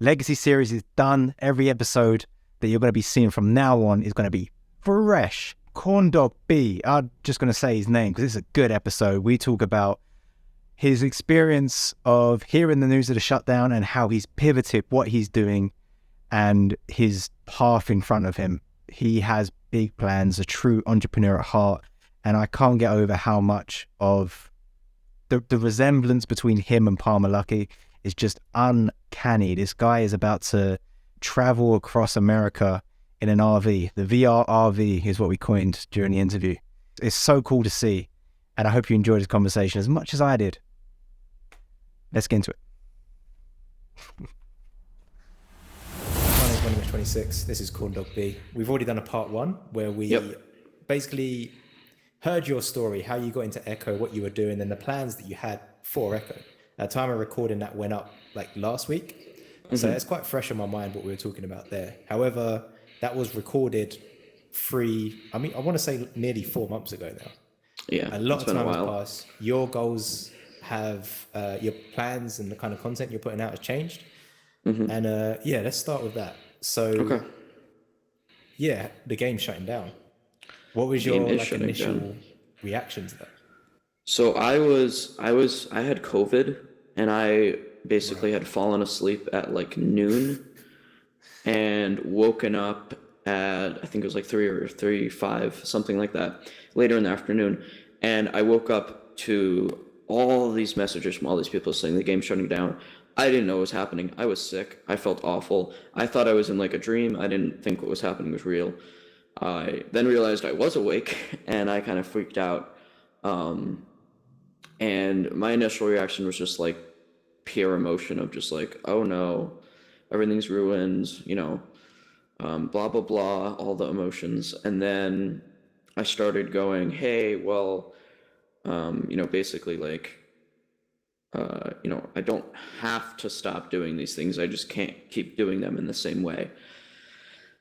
Legacy series is done. Every episode that you're going to be seeing from now on is going to be fresh. ConDawgB, I'm just going to say his name because it's a good episode. We talk about his experience of hearing the news of the shutdown and how he's pivoted, what he's doing, and his path in front of him. He has big plans, a true entrepreneur at heart, and I can't get over how much of the resemblance between him and Palmer Luckey is just uncanny. This guy is about to travel across America in an RV. The VR RV is what we coined during the interview. It's so cool to see, and I hope you enjoyed this conversation as much as I did. Let's get into it. My name is MoneyMitch26. This is ConDawgB. We've already done a part 1 where we basically heard your story, how you got into Echo, what you were doing, and the plans that you had for Echo. At the time of recording, that went up like last week. So it's quite fresh in my mind what we were talking about there. However, that was recorded I want to say nearly 4 months ago now. Yeah. A lot of time has passed. Your goals have, your plans and the kind of content you're putting out has changed. And let's start with that. So, the game's shutting down. What was your initial reaction to that? So I had COVID, and I basically had fallen asleep at like noon and woken up at, I think it was like 3 or 3:05, something like that, later in the afternoon. And I woke up to all these messages from all these people saying the game's shutting down. I didn't know what was happening. I was sick. I felt awful. I thought I was in like a dream. I didn't think what was happening was real. I then realized I was awake, and I kind of freaked out. And my initial reaction was just like pure emotion of just like, oh no, everything's ruined, blah, blah, blah, all the emotions. And then I started going, hey, well, basically like, I don't have to stop doing these things. I just can't keep doing them in the same way.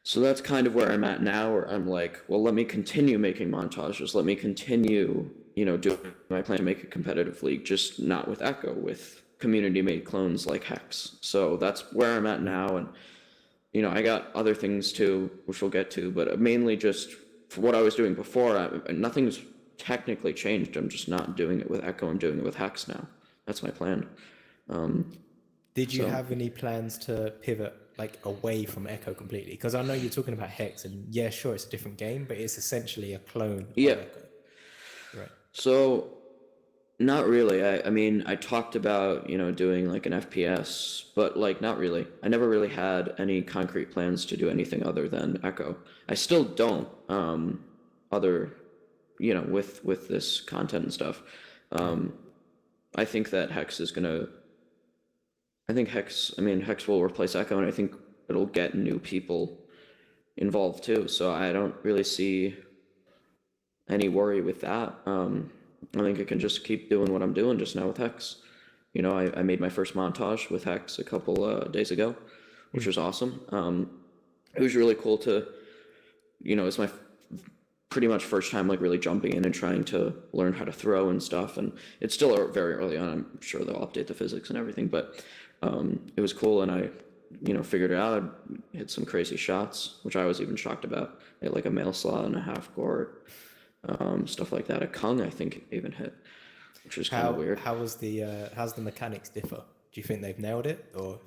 So that's kind of where I'm at now, where I'm like, well, let me continue making montages. Let me continue, doing my plan to make a competitive league, just not with Echo, with community-made clones like Hex. So that's where I'm at now. And, I got other things too, which we'll get to, but mainly just for what I was doing before, nothing's technically changed. I'm just not doing it with Echo. I'm doing it with Hex now. That's my plan. Did you have any plans to pivot like away from Echo completely? Because I know you're talking about Hex, and yeah, sure, it's a different game, but it's essentially a clone of Echo. Right. So, not really. I talked about, doing like an FPS, but like not really. I never really had any concrete plans to do anything other than Echo. I still don't, with this content and stuff. I think that Hex will replace Echo, and I think it'll get new people involved too. So I don't really see any worry with that. I think I can just keep doing what I'm doing just now with Hex. I made my first montage with Hex a couple days ago, which was awesome. It was really cool to, it's my pretty much first time like really jumping in and trying to learn how to throw and stuff. And it's still very early on. I'm sure they'll update the physics and everything, but it was cool, and I, figured it out. I hit some crazy shots, which I was even shocked about. I hit like a mail slot and a half court, stuff like that. A Kung, I think, even hit, which was kind of weird. How's the mechanics differ? Do you think they've nailed it, or?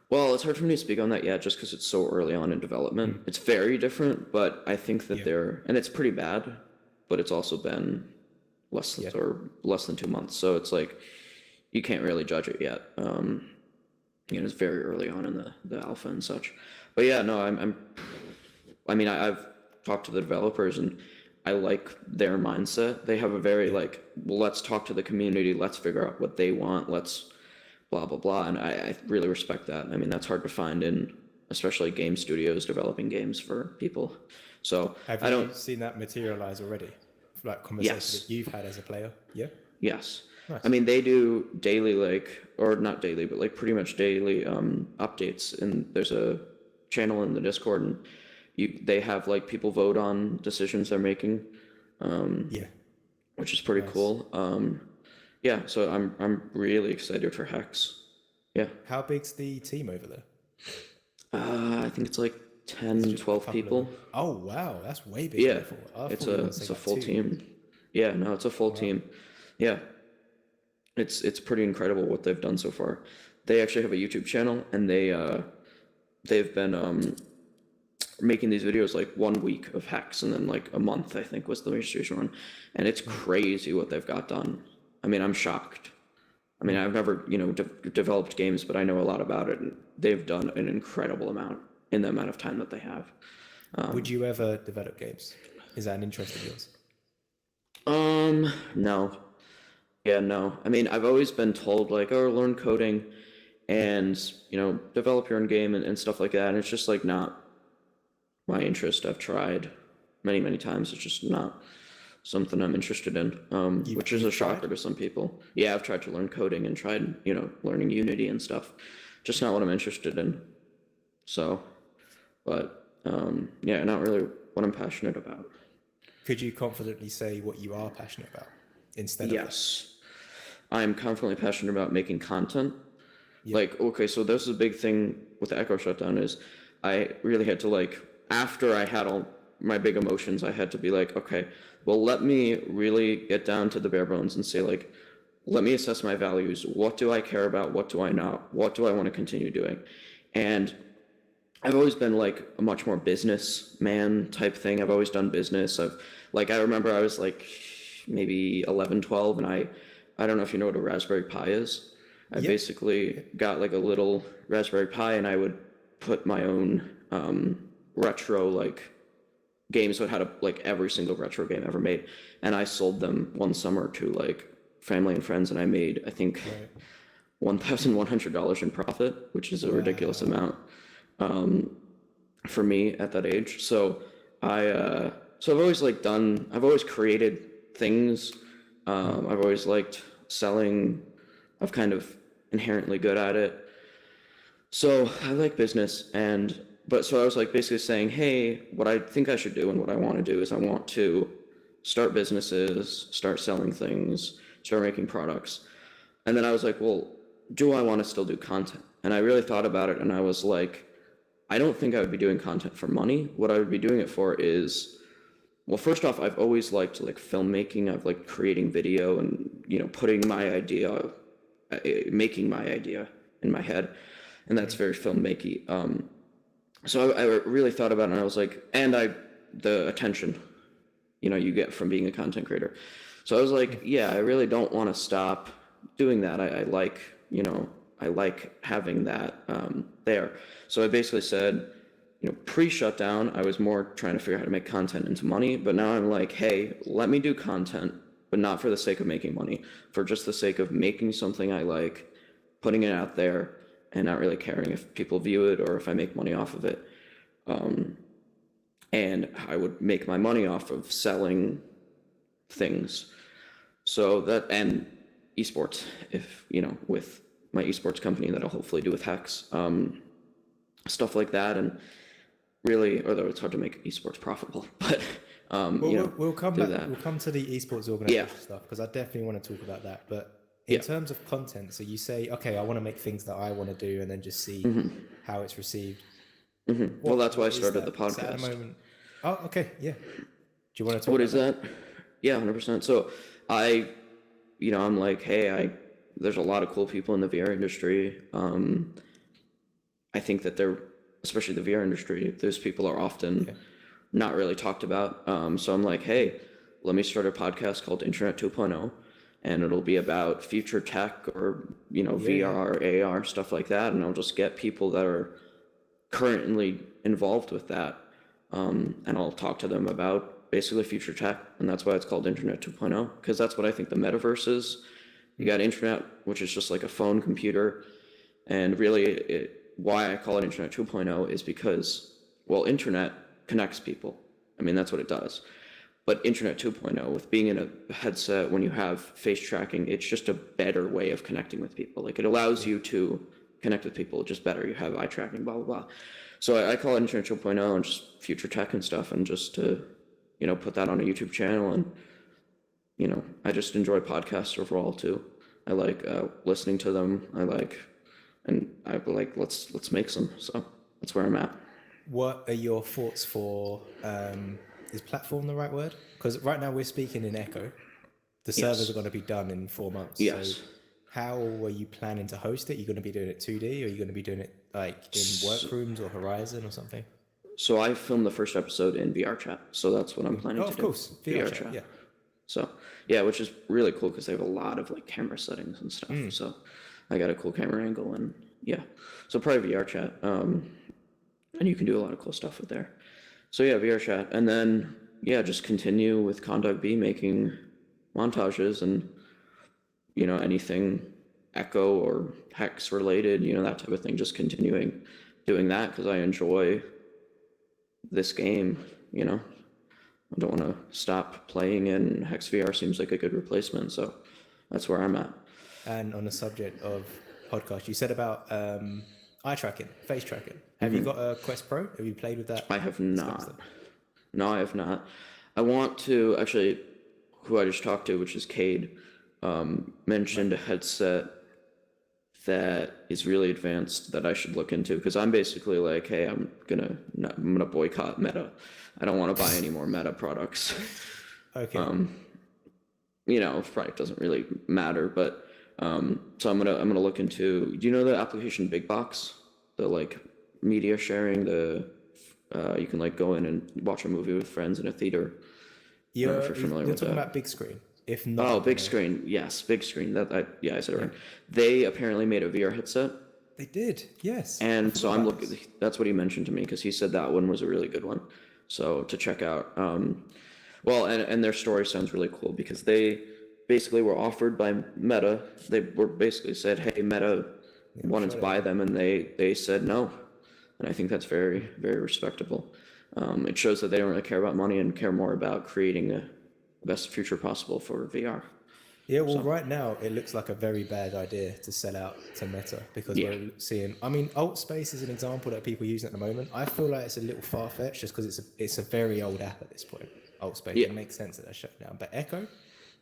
Well, it's hard for me to speak on that yet, just because it's so early on in development. It's very different, but I think that and it's pretty bad, but it's also been less than 2 months, so it's like you can't really judge it yet. It's very early on in the alpha and such. But yeah, no, I've talked to the developers, and I like their mindset. They have a very like, well, let's talk to the community, let's figure out what they want, let's blah, blah, blah. And I really respect that. That's hard to find in especially game studios developing games for people. So have you seen that materialize already? Like conversations that you've had as a player? Yeah. Yes. Nice. They do daily, or not daily, but like pretty much daily updates. And there's a channel in the Discord, and they have like people vote on decisions they're making. Which is pretty cool. So I'm really excited for Hex. Yeah. How big's the team over there? I think it's like 10, 12 people. Oh wow, that's way bigger. Yeah, than I thought. I it's thought you were a gonna say it's a like full two. team. Yeah, no, it's a full team. Yeah, it's pretty incredible what they've done so far. They actually have a YouTube channel, and they've been making these videos like 1 week of Hex, and then like a month I think was the registration one, and it's crazy what they've got done. I mean, I'm shocked. I mean, I've never developed games, but I know a lot about it, and they've done an incredible amount in the amount of time that they have. Would you ever develop games? Is that an interest of yours? No. Yeah, no. I mean, I've always been told like, oh, learn coding and, develop your own game and stuff like that. And it's just like not my interest. I've tried many, many times. It's just not something I'm interested in, which is a shocker to some people. Yeah, I've tried to learn coding and tried, learning Unity and stuff. Just not what I'm interested in. So, but, yeah, not really what I'm passionate about. Could you confidently say what you are passionate about instead of Yes. I'm confidently passionate about making content. Like, okay, so this is a big thing with the Echo shutdown is I really had to like, after I had all my big emotions, I had to be like, okay, well, let me really get down to the bare bones and say like, let me assess my values. What do I care about? What do I not? What do I want to continue doing? And I've always been like a much more businessman type thing. I've always done business. I remember I was like maybe 11, 12, and I don't know if you know what a Raspberry Pi is. I basically got like a little Raspberry Pi, and I would put my own retro like games. So it had like every single retro game ever made, and I sold them one summer to like family and friends, and I made I think $1,100 in profit, which is a ridiculous amount for me at that age. So I've always I've always created things. I've always liked selling. I've kind of inherently good at it. So I like business, so I was like basically saying, hey, what I think I should do and what I want to do is I want to start businesses, start selling things, start making products. And then I was like, well, do I want to still do content? And I really thought about it, and I was like, I don't think I would be doing content for money. What I would be doing it for is, well, first off, I've always liked like filmmaking. I've liked creating video and, putting my idea, making my idea in my head. And that's very filmmaking. So I really thought about it, and I was like, the attention, you get from being a content creator. So I was like, yeah, I really don't want to stop doing that. I like having that there. So I basically said, pre-shutdown, I was more trying to figure out how to make content into money, but now I'm like, hey, let me do content, but not for the sake of making money, for just the sake of making something I like, putting it out there, and not really caring if people view it or if I make money off of it. And I would make my money off of selling things. So that, and esports, if, with my esports company that I'll hopefully do with Hex, stuff like that. And really, although it's hard to make esports profitable, but we'll come do back. that. We'll come to the esports organization stuff, because I definitely want to talk about that. But in terms of content, so you say, okay, I want to make things that I want to do, and then just see how it's received. Well, that's why I started the podcast. At the moment. Oh, okay, yeah. Do you want to talk? What is that? Yeah, 100%. So I'm like, hey, there's a lot of cool people in the VR industry. I think that especially the VR industry, those people are often not really talked about. So I'm like, hey, let me start a podcast called Internet 2.0, and it'll be about future tech or, VR, AR, stuff like that. And I'll just get people that are currently involved with that. And I'll talk to them about basically future tech. And that's why it's called Internet 2.0, because that's what I think the metaverse is. You got internet, which is just like a phone computer. And really why I call it Internet 2.0 is because, well, internet connects people. I mean, that's what it does. But Internet 2.0, with being in a headset, when you have face tracking, it's just a better way of connecting with people. Like, it allows you to connect with people just better. You have eye tracking, blah, blah, blah. So I call it Internet 2.0 and just future tech and stuff, and just to, put that on a YouTube channel. And, I just enjoy podcasts overall too. I like listening to them. I like and I'd be like, let's make some. So that's where I'm at. What are your thoughts for, is platform the right word? Because right now we're speaking in Echo. The servers are going to be done in 4 months. Yes. So how are you planning to host it? Are you going to be doing it 2D, or are you going to be doing it like in workrooms or Horizon or something? So I filmed the first episode in VR chat. So that's what I'm planning to do. Of course. VR chat, yeah. So yeah, which is really cool because they have a lot of like camera settings and stuff. So I got a cool camera angle, and yeah. So probably VR chat. And you can do a lot of cool stuff with there. So yeah, VR chat. And then yeah, just continue with ConDawgB making montages and, you know, anything Echo or Hex related, you know, that type of thing. Just continuing doing that because I enjoy this game, you know. I don't want to stop playing, and Hex-VR seems like a good replacement. So that's where I'm at. And on the subject of podcast, you said about eye tracking, face tracking. Have you got a Quest Pro? Have you played with that? I have not. No, I have not. I want to actually, who I just talked to, which is Cade, mentioned a headset that is really advanced that I should look into, because I'm basically like, hey, I'm gonna boycott Meta. I don't want to buy any more Meta products. Okay. You know, price doesn't really matter, but so I'm gonna look into. Do you know the application Big Box? The like media sharing. You can like go in and watch a movie with friends in a theater. You're talking about Big Screen. If not, oh, Big Screen. Yes, Big Screen. Yeah, I said it right. They apparently made a VR headset. They did, yes. And so I'm looking. That's what he mentioned to me, because he said that one was a really good one. So to check out. Well, and their story sounds really cool, because they basically were offered by Meta. They were basically said, hey, Meta wanted to buy them, and they said no. And I think that's very, very respectable. It shows that they don't really care about money and care more about creating the best future possible for VR. Yeah, well, right now it looks like a very bad idea to sell out to Meta, because we're seeing. I mean, AltSpace is an example that people use at the moment. I feel like it's a little far fetched, just because it's a very old app at this point. AltSpace, it makes sense that they're shut down. But Echo,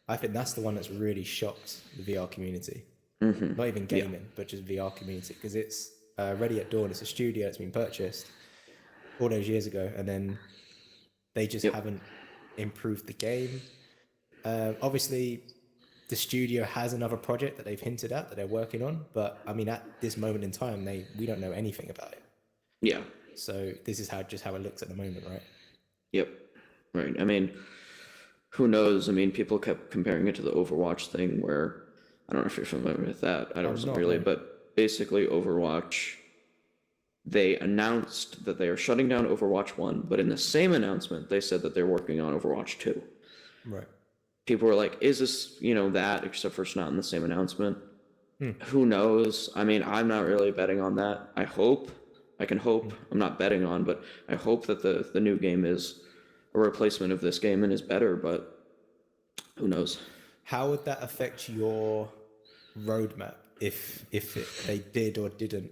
I think that's the one that's really shocked the VR community. Not even gaming, but just VR community, because it's Ready at Dawn. It's a studio that's been purchased all those years ago, and then they just haven't improved the game. Obviously, the studio has another project that they've hinted at that they're working on, but I mean, at this moment in time, we don't know anything about it. Yeah. So this is how it looks at the moment, right? Yep. Right. I mean, who knows? I mean, people kept comparing it to the Overwatch thing, where I don't know if you're familiar with that. I don't really, but basically Overwatch, they announced that they are shutting down Overwatch 1, but in the same announcement, they said that they're working on Overwatch 2. Right. People were like, is this, that, except for it's not in the same announcement? Who knows? I mean, I'm not really betting on that. I can hope, I'm not betting on, but I hope that the new game is a replacement of this game and is better, but who knows? How would that affect your roadmap if they did or didn't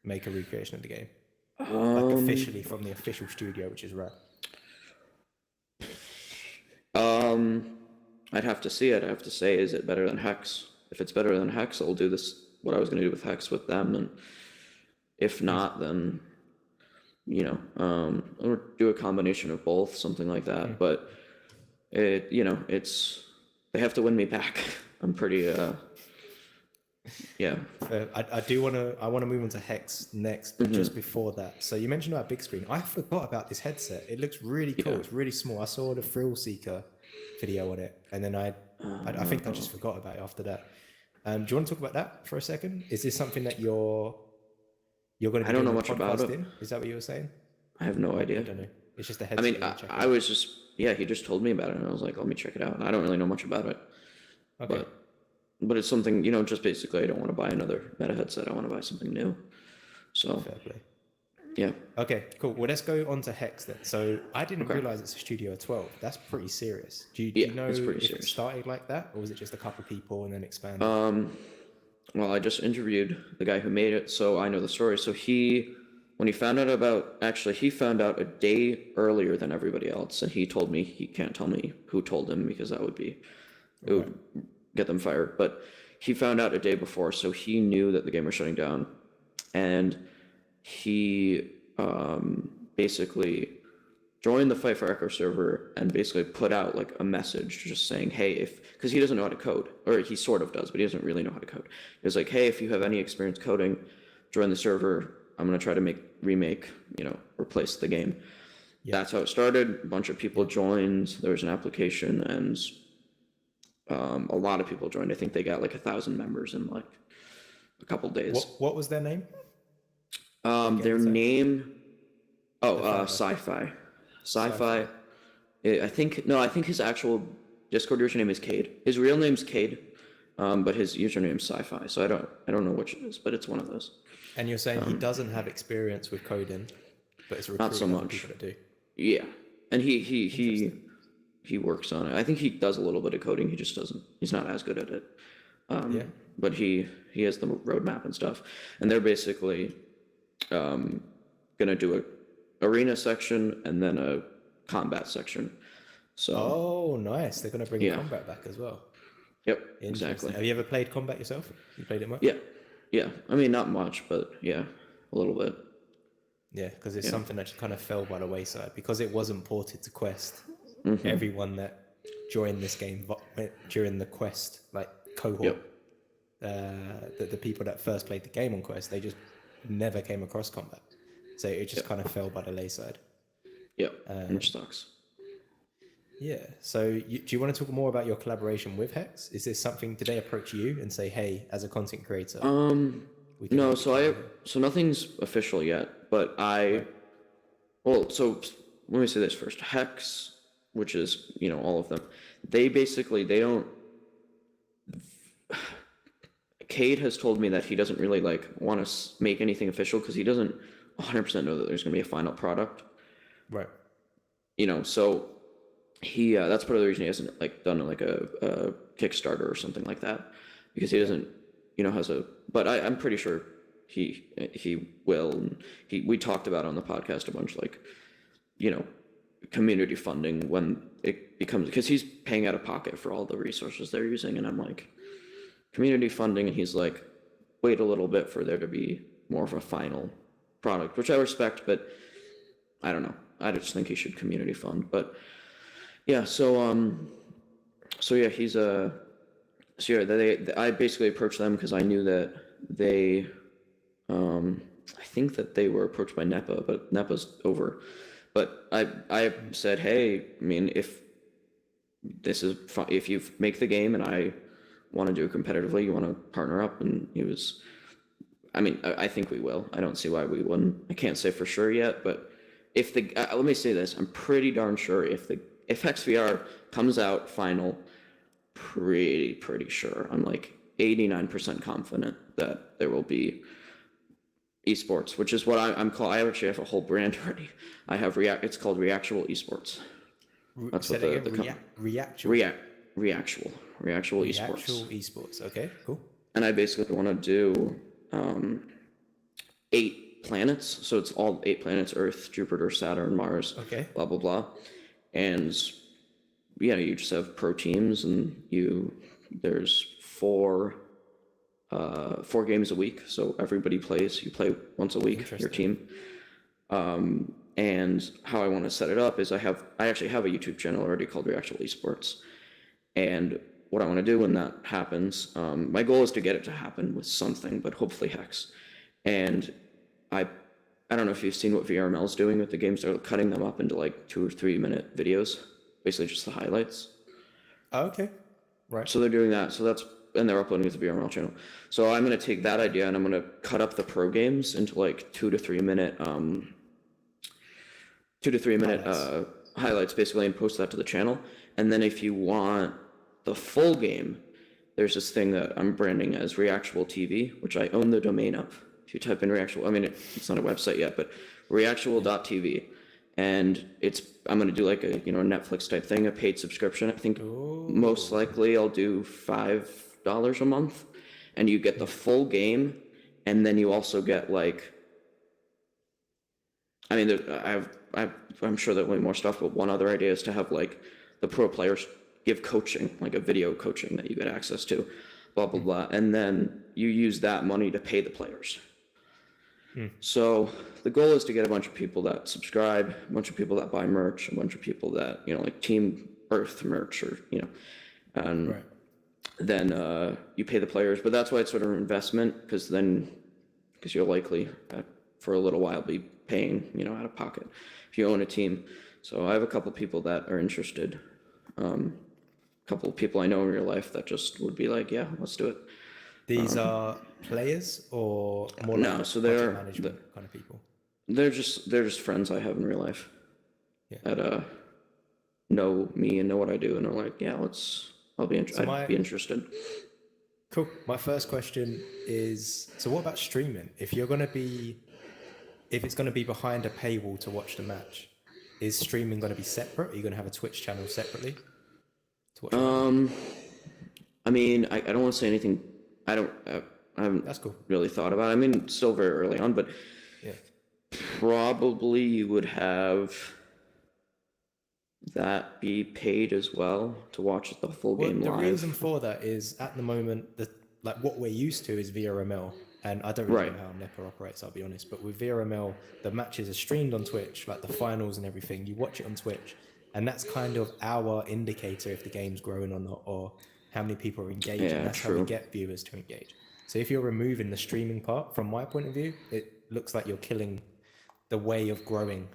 make a recreation of the game? Like officially from the official studio, which is rare. I'd have to see it. I have to say, is it better than Hex? If it's better than Hex, I'll do what I was going to do with Hex with them, and if not, then or do a combination of both, something like that. But it's they have to win me back. I'm pretty I want to move on to Hex next, but just before that, so you mentioned about Big Screen. I forgot about this headset. It looks really cool. It's really small. I saw the Thrill Seeker video on it, and then I think I just forgot about it after that. Do you want to talk about that for a second? Is this something that you're going to be I don't know much about it. Is that what you were saying? I have no idea. I don't know. It's just a headset. I mean, I was just, he just told me about it, and I was like, let me check it out. I don't really know much about it. Okay. But it's something, just basically I don't want to buy another Meta headset. I want to buy something new. So, fair play. Yeah. Okay, cool. Well, let's go on to Hex then. So I didn't realize it's a studio of 12. That's pretty serious. Do you know if it started like that, or was it just a couple of people and then expanded? Well, I just interviewed the guy who made it, so I know the story. So when he found out he found out a day earlier than everybody else, and he told me he can't tell me who told him, because it would get them fired. But he found out a day before, so he knew that the game was shutting down, and he basically joined the Fight for Echo server and basically put out like a message just saying, hey, because he doesn't know how to code, or he sort of does, but he doesn't really know how to code. He was like, hey, if you have any experience coding, join the server. I'm going to try to remake, replace the game. Yeah. That's how it started. A bunch of people joined. There was an application, and a lot of people joined. I think they got like 1,000 members in like a couple days. What was their name? Their name, Sci-Fi. Sci-Fi. I think his actual Discord username is Cade. His real name's Cade, but his username's Sci-Fi. So I don't know which it is, but it's one of those. And you're saying he doesn't have experience with coding, but it's not so much. People that do. Yeah, and he works on it. I think he does a little bit of coding. He just doesn't. He's not as good at it. But he has the roadmap and stuff, and they're basically gonna do a arena section and then a combat section. So nice. They're gonna bring combat back as well. Yep, exactly. Have you ever played combat yourself? You played it much? Yeah. I mean, not much, but yeah, a little bit. Yeah, because it's something that kind of fell by the wayside because it wasn't ported to Quest. Mm-hmm. Everyone that joined this game during the Quest cohort, the people that first played the game on Quest, they just never came across combat. So it just kind of fell by the wayside. Yeah, which sucks. Yeah. So do you want to talk more about your collaboration with Hex? Is this something? Did they approach you and say, "Hey, as a content creator"? No. So nothing's official yet. But so let me say this first. Hex, which is all of them, they don't. Cade has told me that he doesn't really want to make anything official because he doesn't 100% know that there's going to be a final product. Right. So he that's part of the reason he hasn't done a Kickstarter or something like that, because he doesn't has a, but I'm pretty sure he will, and we talked about on the podcast a bunch community funding when it becomes, because he's paying out of pocket for all the resources they're using, and I'm like, community funding, and he's like, wait a little bit for there to be more of a final product, which I respect, but I don't know. I just think he should community fund. But yeah, I basically approached them because I knew that they, I think that they were approached by NEPA, but NEPA's over. But I said, hey, I mean, if you make the game and I want to do it competitively, you want to partner up? And he was, I think we will. I don't see why we wouldn't. I can't say for sure yet, but if let me say this, I'm pretty darn sure if Hex-VR comes out final, pretty sure, I'm 89% confident that there will be esports, which is what I'm called. I actually have a whole brand already. I have it's called Reactual Esports. That's what Reactual Esports. Esports. Okay, cool. And I basically want to do 8 planets. So it's all 8 planets: Earth, Jupiter, Saturn, Mars. Okay. Blah blah blah. And you just have pro teams, and there's 4 games a week. So everybody plays. You play once a week, your team. And how I want to set it up is I actually have a YouTube channel already called Reactual Esports. And what I want to do when that happens, my goal is to get it to happen with something, but hopefully Hex. And I don't know if you've seen what VRML is doing with the games. They're cutting them up into 2 or 3 minute videos, basically just the highlights. Oh, okay. Right. So they're doing that. And they're uploading it to the VRML channel. So I'm going to take that idea and I'm going to cut up the pro games into 2 to 3 minute, highlights basically, and post that to the channel. And then if you want the full game, there's this thing that I'm branding as Reactual TV, which I own the domain of. If you type in Reactual, it's not a website yet, but Reactual.tv. And I'm going to do a Netflix type thing, a paid subscription. I think most likely I'll do $5 a month, and you get the full game. And then you also get I'm sure there'll be more stuff, but one other idea is to have the pro players give coaching, a video coaching that you get access to. blah, blah, blah. And then you use that money to pay the players. So the goal is to get a bunch of people that subscribe, a bunch of people that buy merch, a bunch of people that, you know, like Team Earth merch or, you know, and then you pay the players. But that's why it's sort of an investment, because you'll likely for a little while be paying, you know, out of pocket if you own a team. So I have a couple people that are interested. A couple of people I know in real life that just would be like, yeah, let's do it. These are players or more no, like so they're management kind of people? They're just friends I have in real life that know me and know what I do, and are like, yeah, I'd be interested. Cool. My first question is, so what about streaming? If it's going to be behind a paywall to watch the match, is streaming going to be separate? Are you going to have a Twitch channel separately to watch the match? I mean, I don't want to say anything. I haven't That's cool. really thought about it. I mean, it's still very early on, but probably you would have that be paid as well to watch the full game live. The reason for that is, at the moment, what we're used to is VRML, and I don't really know how NEPA operates, I'll be honest, but with VRML, the matches are streamed on Twitch, like the finals and everything. You watch it on Twitch, and that's kind of our indicator if the game's growing or not, or how many people are engaging. That's how we get viewers to engage. So if you're removing the streaming part, from my point of view, it looks like you're killing the way of growing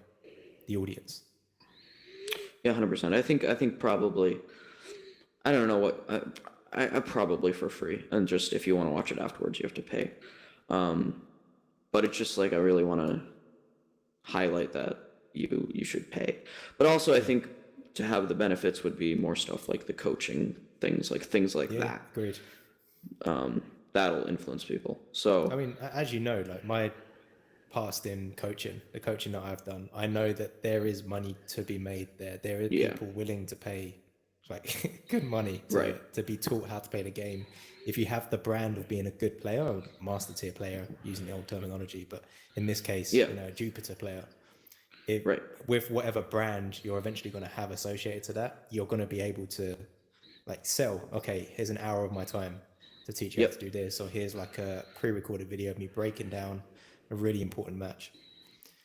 the audience. Yeah, 100%. I think probably, I don't know what, I probably for free, and just if you want to watch it afterwards, you have to pay. But it's just like, I really want to highlight that you should pay. But also I think to have the benefits would be more stuff like the coaching things like that. Agreed. That'll influence people. So I mean, as you know, like my past in coaching, the coaching that I've done, I know that there is money to be made there. There are people willing to pay like good money to be taught how to play the game. If you have the brand of being a good player, or master tier player, using the old terminology, but in this case, you know, a Jupiter player, with whatever brand you're eventually going to have associated to that, you're going to be able to like sell, okay, here's an hour of my time to teach you how to do this, or here's like a pre-recorded video of me breaking down a really important match.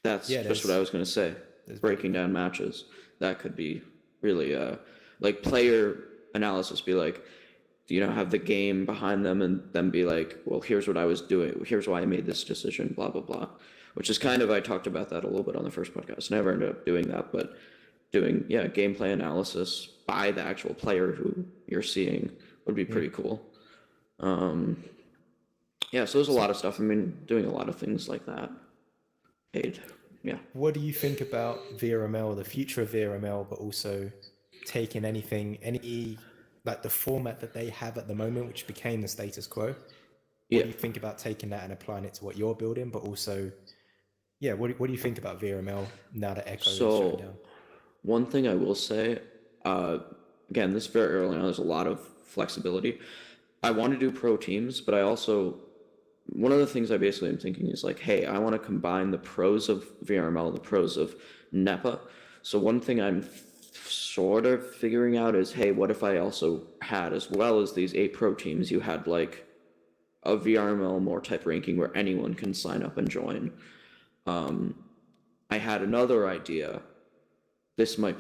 That's just what I was going to say. Breaking down matches. That could be really like player analysis, be like, you know, have the game behind them and then be like, well, here's what I was doing. Here's why I made this decision, blah, blah, blah. Which is kind of, I talked about that a little bit on the first podcast. Never ended up doing that, but doing, gameplay analysis by the actual player who you're seeing would be pretty cool. So there's a lot of stuff. I mean, doing a lot of things like that. Paid. Yeah. What do you think about VRML, the future of VRML, but also taking any like the format that they have at the moment, which became the status quo? What do you think about taking that and applying it to what you're building, but also, what do you think about VRML now that Echo is shutting down? One thing I will say, again, this is very early on, there's a lot of flexibility. I want to do pro teams, but I also, one of the things I basically am thinking is like, hey, I want to combine the pros of VRML, the pros of NEPA. So one thing I'm sort of figuring out is, hey, what if I also had, as well as these 8 pro teams, you had like a VRML more type ranking where anyone can sign up and join. I had another idea. This would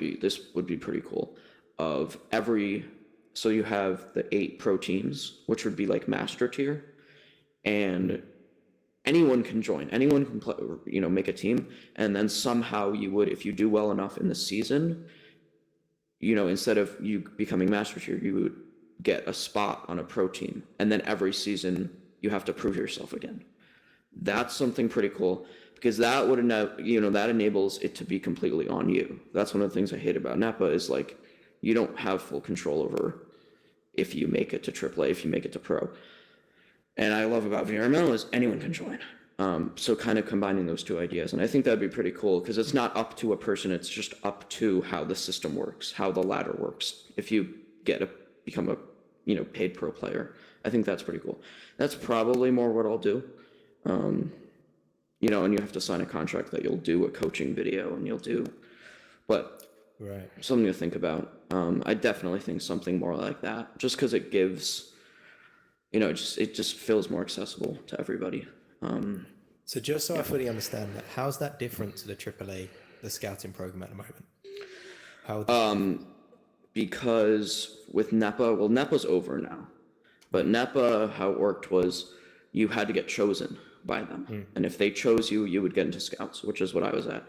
be pretty cool. So you have the 8 pro teams, which would be like master tier, and anyone can join. Anyone can play, make a team, and then somehow you would, if you do well enough in the season, instead of you becoming master tier, you would get a spot on a pro team, and then every season you have to prove yourself again. That's something pretty cool, because that would that enables it to be completely on you. That's one of the things I hate about NEPA is like you don't have full control over if you make it to AAA, if you make it to pro. And I love about VRML is anyone can join. So kind of combining those two ideas, and I think that'd be pretty cool because it's not up to a person; it's just up to how the system works, how the ladder works. If you become a paid pro player, I think that's pretty cool. That's probably more what I'll do. And you have to sign a contract that you'll do a coaching video and but something to think about. I definitely think something more like that, just because it gives it just feels more accessible to everybody. So just so I fully understand that, how's that different to the AAA, the scouting program at the moment? Because with NEPA, well, NEPA's over now, but NEPA, how it worked was you had to get chosen by them. And if they chose you, you would get into scouts, which is what I was at.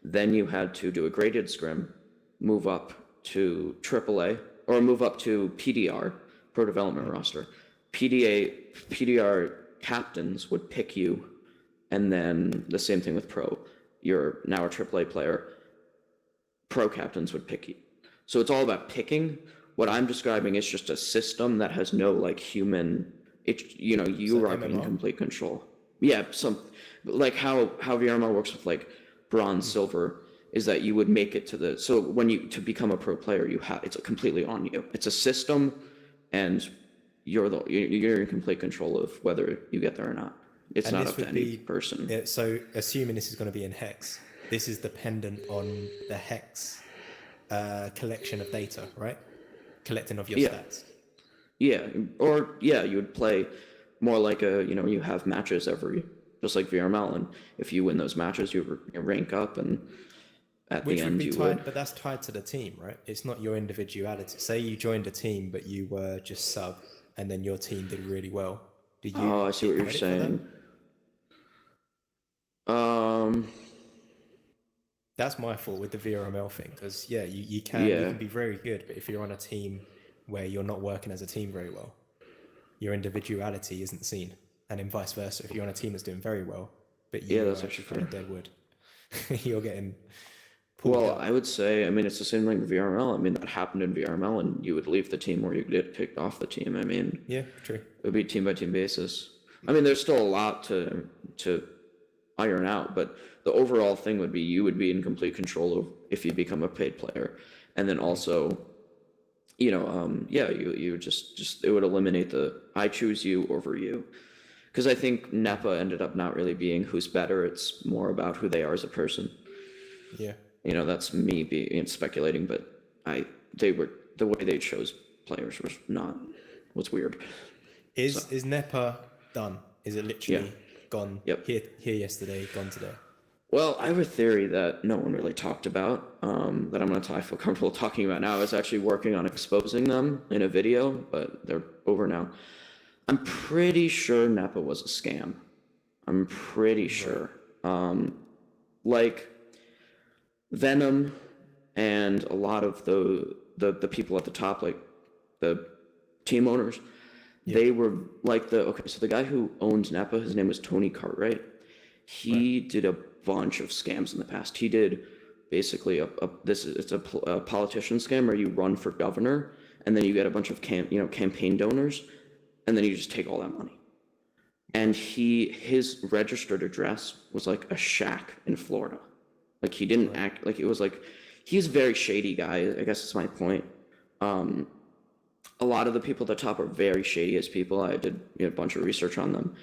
Then you had to do a graded scrim, move up to AAA, or move up to PDR, Pro Development Roster. PDR captains would pick you, and then the same thing with Pro. You're now a AAA player. Pro captains would pick you. So it's all about picking. What I'm describing is just a system that has no like human. You are in complete control. Yeah, like how VRML works with like bronze, silver, is that you would make it to to become a pro player, it's completely on you. It's a system, and you're in complete control of whether you get there or not. It's not up to any person. Yeah, so assuming this is going to be in Hex, this is dependent on the Hex collection of data, right? Collecting of your stats. Yeah, you would play more like you have matches just like VRML, and if you win those matches, you rank up, and at the end you would. But that's tied to the team, right? It's not your individuality. Say you joined a team, but you were just sub, and then your team did really well. I see what you're saying. That's my fault with the VRML thing, because you can be very good, but if you're on a team where you're not working as a team very well, your individuality isn't seen, and then vice versa. If you're on a team that's doing very well, but that's actually fair. Dead wood, you're getting. I would say, it's the same thing with VRML. That happened in VRML, and you would leave the team or you get picked off the team. Yeah, true. It would be team by team basis. There's still a lot to iron out, but the overall thing would be you would be in complete control of if you become a paid player, and then also, you just it would eliminate the I choose you over you, because I think NEPA ended up not really being who's better. It's more about who they are as a person. Yeah. That's me being speculating, but the way they chose players was weird. Is NEPA done? Is it literally gone? Yep. Here yesterday, gone today. Well, I have a theory that no one really talked about, that I feel comfortable talking about now. I was actually working on exposing them in a video, but they're over now. I'm pretty sure NEPA was a scam. I'm pretty sure. Like Venom and a lot of the people at the top, like the team owners, they were like so the guy who owns NEPA, his name was Tony Cartwright. He did a bunch of scams in the past. He did basically a politician scam where you run for governor, and then you get a bunch of campaign donors, and then you just take all that money. And his registered address was like a shack in Florida. Like he didn't act like it was like, he's a very shady guy. I guess that's my point. A lot of the people at the top are very shady as people. I did a bunch of research on them.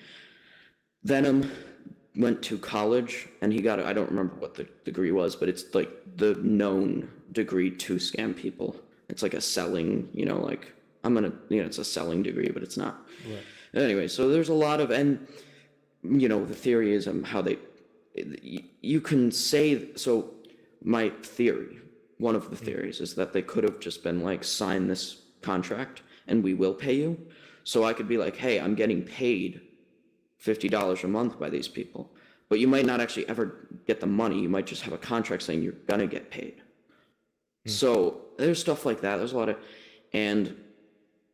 Venom went to college and he got, I don't remember what the degree was, but it's like the known degree to scam people. It's like a selling, it's a selling degree, but it's not. Right. Anyway, so there's a lot of, and the theory is you can say, so my theory, one of the theories is that they could have just been like, sign this contract and we will pay you. So I could be like, hey, I'm getting paid $50 a month by these people, but you might not actually ever get the money. You might just have a contract saying you're gonna get paid. So there's stuff like that. There's a lot of, and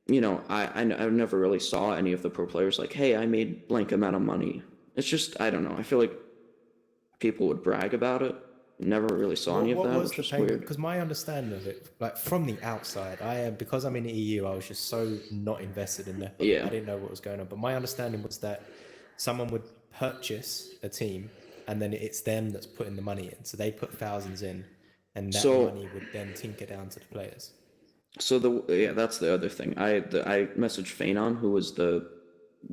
I never really saw any of the pro players like, hey, I made blank amount of money. It's just, I don't know. I feel like people would brag about it. Never really saw any of that. It's just weird. Because my understanding of it, like from the outside, because I'm in the EU, I was just so not invested in that. Yeah. I didn't know what was going on. But my understanding was that someone would purchase a team and then it's them that's putting the money in. So they put thousands in and that money would then tinker down to the players. So that's the other thing. I messaged Phanon, who was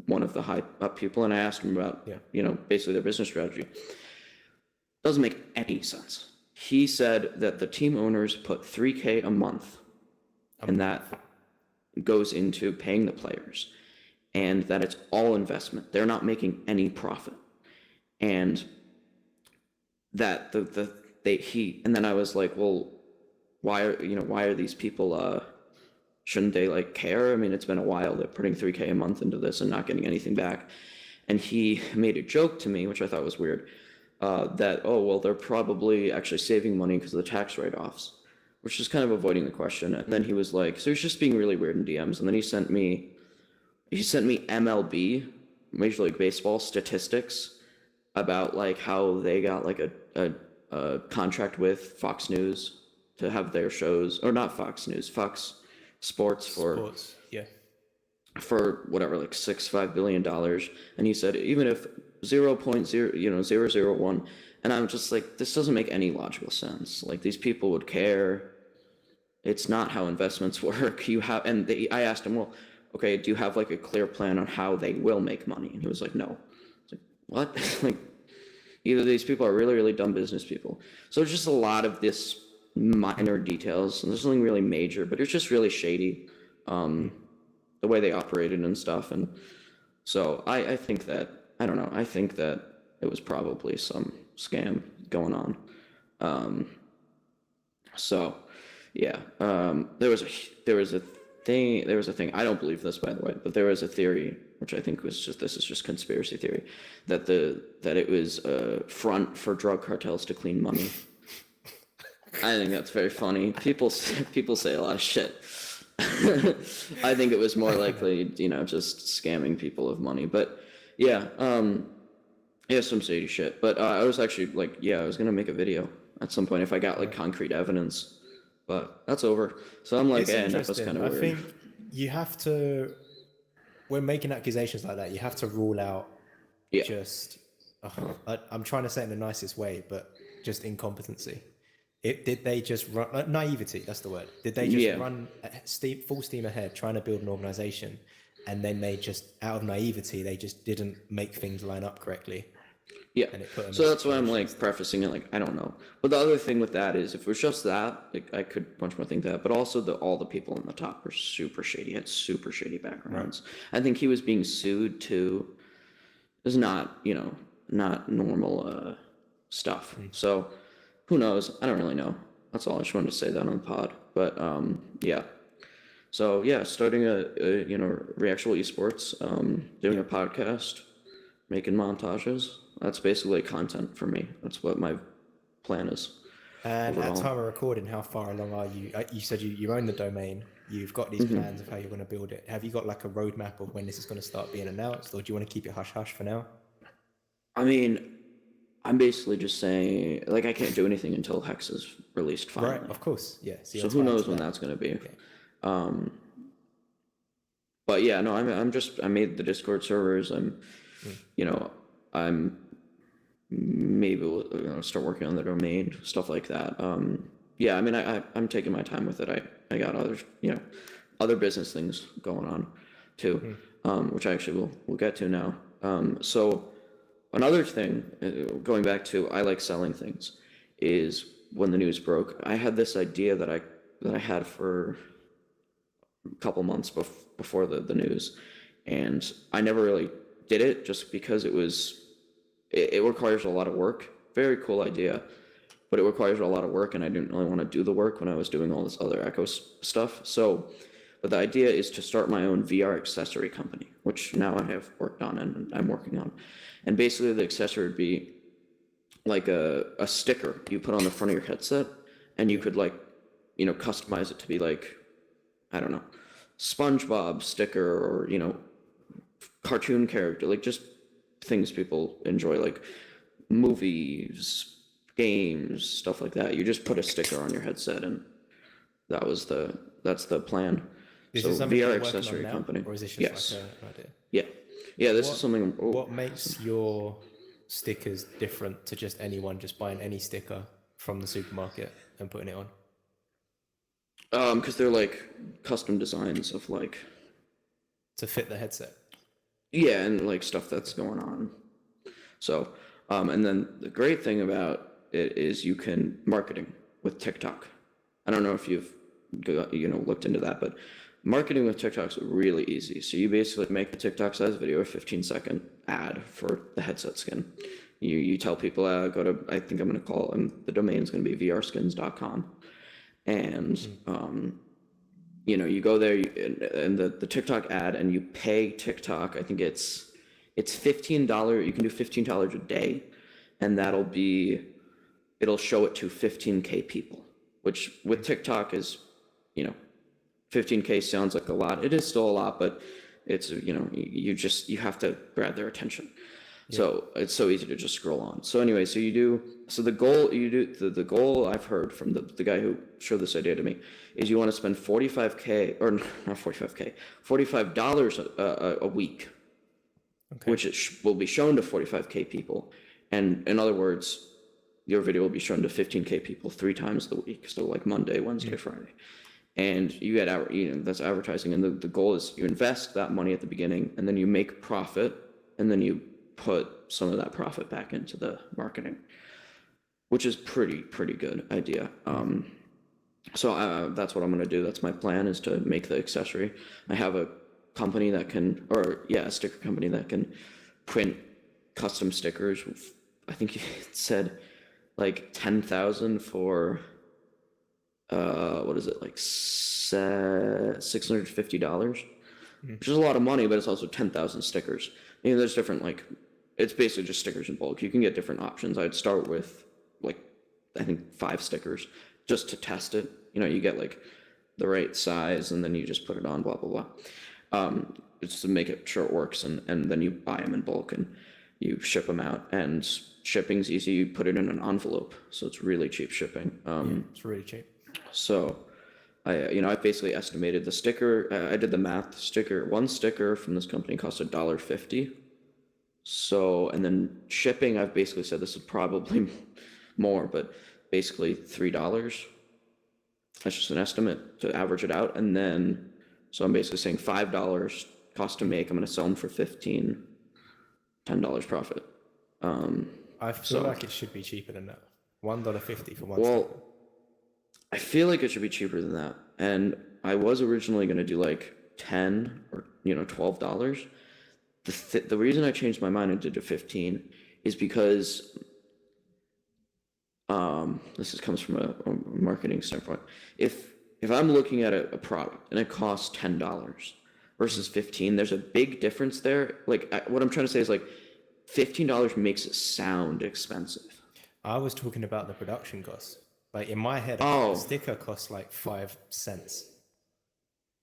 one of the high up people, and I asked him about basically their business strategy. Doesn't make any sense. He said that the team owners put $3,000 a month, and that goes into paying the players. and that it's all investment. They're not making any profit. And that and then I was like, well, why are these people, shouldn't they like care? I mean, it's been a while. They're putting $3K a month into this and not getting anything back. And he made a joke to me, which I thought was weird, that, oh, well, they're probably actually saving money because of the tax write-offs, which is kind of avoiding the question. And then he was like, so he's just being really weird in DMs. And then he sent me MLB, Major League Baseball statistics about like how they got like a contract with Fox News to have their shows, or not Fox News, Fox Sports for whatever, like $5 billion. And he said, even if 0.001, and I'm just like, this doesn't make any logical sense. Like, these people would care. It's not how investments work. I asked him, well, okay, do you have like a clear plan on how they will make money? And he was like, no. I was like, what? Like, either these people are really, really dumb business people. So it's just a lot of this minor details, and there's nothing really major, but it's just really shady, the way they operated and stuff. And so I think that, I don't know, I think that it was probably some scam going on. So yeah, there was a thing, I don't believe this, by the way, but there was a theory, which I think this is just conspiracy theory, that it was a front for drug cartels to clean money. I think that's very funny. People say a lot of shit. I think it was more likely, just scamming people of money. But yeah, some shady shit. But I was actually like, I was gonna make a video at some point if I got like concrete evidence. But that's over. So I'm like, that was kind of weird. I think you have to, when making accusations like that, you have to rule out I'm trying to say it in the nicest way, but just incompetency. Did they just run, naivety, that's the word. Did they just run full steam ahead trying to build an organization, and then they just, out of naivety, they just didn't make things line up correctly? Yeah, so that's why I'm like prefacing it like, I don't know. But the other thing with that is, if it was just that, like, I could much more think that, but also all the people on the top were super shady, had super shady backgrounds. Right. I think he was being sued too. It's not, not normal stuff. So who knows? I don't really know. That's all. I just wanted to say that on the pod. But yeah. So yeah, starting a Reactual esports, doing a podcast, making montages. That's basically content for me. That's what my plan is. And overall. At time of recording, how far along are you? You said you own the domain. You've got these plans of how you're going to build it. Have you got like a roadmap of when this is going to start being announced, or do you want to keep it hush hush for now? I mean, I'm basically just saying, like, I can't do anything until Hex is released finally. Right, of course, yeah. So who knows when that's going to be? Okay. But yeah, no, I made the Discord servers. I'm maybe we'll start working on the domain, stuff like that. Yeah, I mean, I'm taking my time with it. I got other business things going on too, which I actually we'll get to now. So another thing, going back to, I like selling things, is when the news broke, I had this idea that I had for a couple months before the news, and I never really did it just because it requires a lot of work. Very cool idea, but it requires a lot of work, and I didn't really want to do the work when I was doing all this other Echo stuff. So, but the idea is to start my own VR accessory company, which now I have worked on and I'm working on. And basically the accessory would be like a sticker you put on the front of your headset, and you could customize it to be like, I don't know, SpongeBob sticker, or, cartoon character, like just things people enjoy, like movies, games, stuff like that. You just put a sticker on your headset, and that's the plan. So VR accessory company. Or is this just like an idea? Yeah, this is something. What makes your stickers different to just anyone just buying any sticker from the supermarket and putting it on? Because they're like custom designs of like to fit the headset. Yeah, and like stuff that's going on. So, and then the great thing about it is you can marketing with TikTok. I don't know if you've looked into that, but marketing with TikTok's really easy. So you basically make a TikTok size video, a 15-second ad for the headset skin. You tell people, go to, I think I'm going to call them, the domain is going to be vrskins.com. And, you go there and the TikTok ad, and you pay TikTok. I think it's $15. You can do $15 a day, and it'll show it to 15K people, which with TikTok is, 15K sounds like a lot. It is still a lot, but it's, you have to grab their attention. Yeah. So it's so easy to just scroll on. So anyway, the goal I've heard from the guy who showed this idea to me is you want to spend $45K, or not $45K, $45 a week, okay, which will be shown to 45K people. And in other words, your video will be shown to 15K people 3 times a week. So like Monday, Wednesday, Friday. And you get that's advertising. And the goal is you invest that money at the beginning, and then you make profit, and then you put some of that profit back into the marketing, which is pretty good idea. So that's what I'm going to do. That's my plan, is to make the accessory. I have a company that can, a sticker company that can print custom stickers. I think it said like 10,000 for, what is it, like $650, which is a lot of money, but it's also 10,000 stickers. There's different, it's basically just stickers in bulk. You can get different options. I'd start with I think 5 stickers just to test it. You get the right size, and then you just put it on, blah, blah, blah. Just to make it sure it works, and then you buy them in bulk and you ship them out, and shipping's easy. You put it in an envelope, so it's really cheap shipping. It's really cheap. So I basically estimated the sticker. I did the math. One sticker from this company cost $1.50. So, and then shipping, I've basically said this is probably more, but basically $3. That's just an estimate to average it out. And then, so I'm basically saying $5 cost to make. I'm going to sell them for $15, $10 profit. I feel like it should be cheaper than that. $1.50 for one. Well, I feel like it should be cheaper than that. And I was originally going to do $10 or $12. The reason I changed my mind and did it 15 is because this comes from a marketing standpoint. If I'm looking at a product and it costs $10 versus 15, there's a big difference there. What I'm trying to say is $15 makes it sound expensive. I was talking about the production costs. In my head, a sticker costs 5 cents,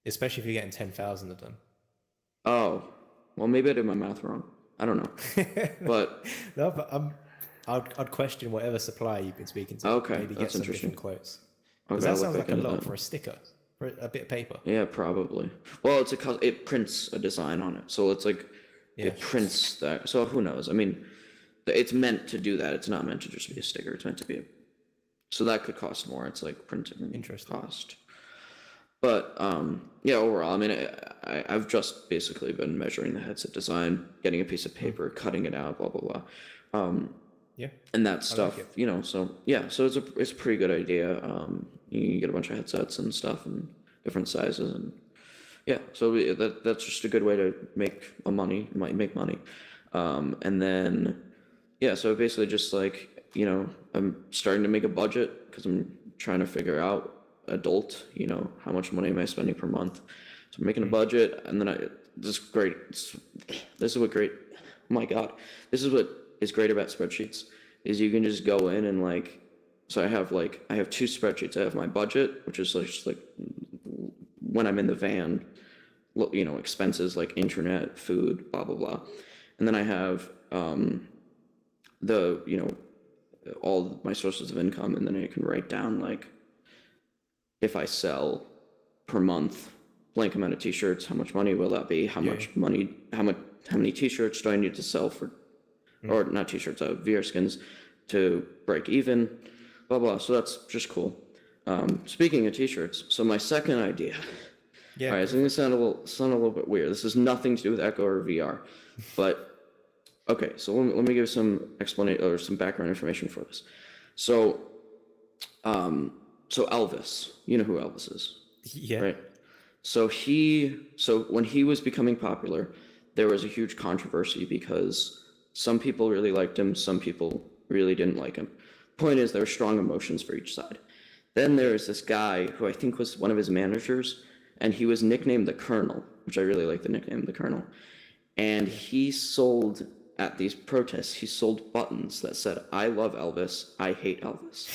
especially if you're getting 10,000 of them. Oh, well, maybe I did my math wrong. I don't know, but no, but I'd question whatever supplier you've been speaking to. Okay, maybe that's get some interesting. Different quotes. Because that sounds like a lot for a sticker, for a bit of paper. Yeah, probably. Well, it prints a design on it, so it's it prints that. So who knows? I mean, it's meant to do that. It's not meant to just be a sticker. It's meant to be so that could cost more. It's printing cost. But overall, I mean, I've just basically been measuring the headset design, getting a piece of paper, cutting it out, blah blah blah, and that stuff. So it's a pretty good idea. You get a bunch of headsets and stuff and different sizes, and so that's just a good way to make money. And then so basically just I'm starting to make a budget because I'm trying to figure out how much money am I spending per month. So I'm making a budget, and then this is what is great about spreadsheets is you can just go in and so I have 2 spreadsheets. I have my budget, which is just when I'm in the van, expenses like internet, food, blah blah blah, and then I have all my sources of income, and then I can write down if I sell per month blank amount of t-shirts, how much money will that be? How many t-shirts do I need to sell for, or not t-shirts, VR skins to break even, blah blah. So that's just cool. Speaking of t-shirts, so my second idea. All right, it's going to sound a little bit weird. This has nothing to do with Echovr VR, but okay. So let me give some explanation or some background information for this. So Elvis, you know who Elvis is, yeah, right? So when he was becoming popular, there was a huge controversy because some people really liked him, some people really didn't like him. Point is, there were strong emotions for each side. Then there was this guy who I think was one of his managers, and he was nicknamed the Colonel, which I really like the nickname, the Colonel. And he sold, at these protests, he sold buttons that said, "I love Elvis, I hate Elvis."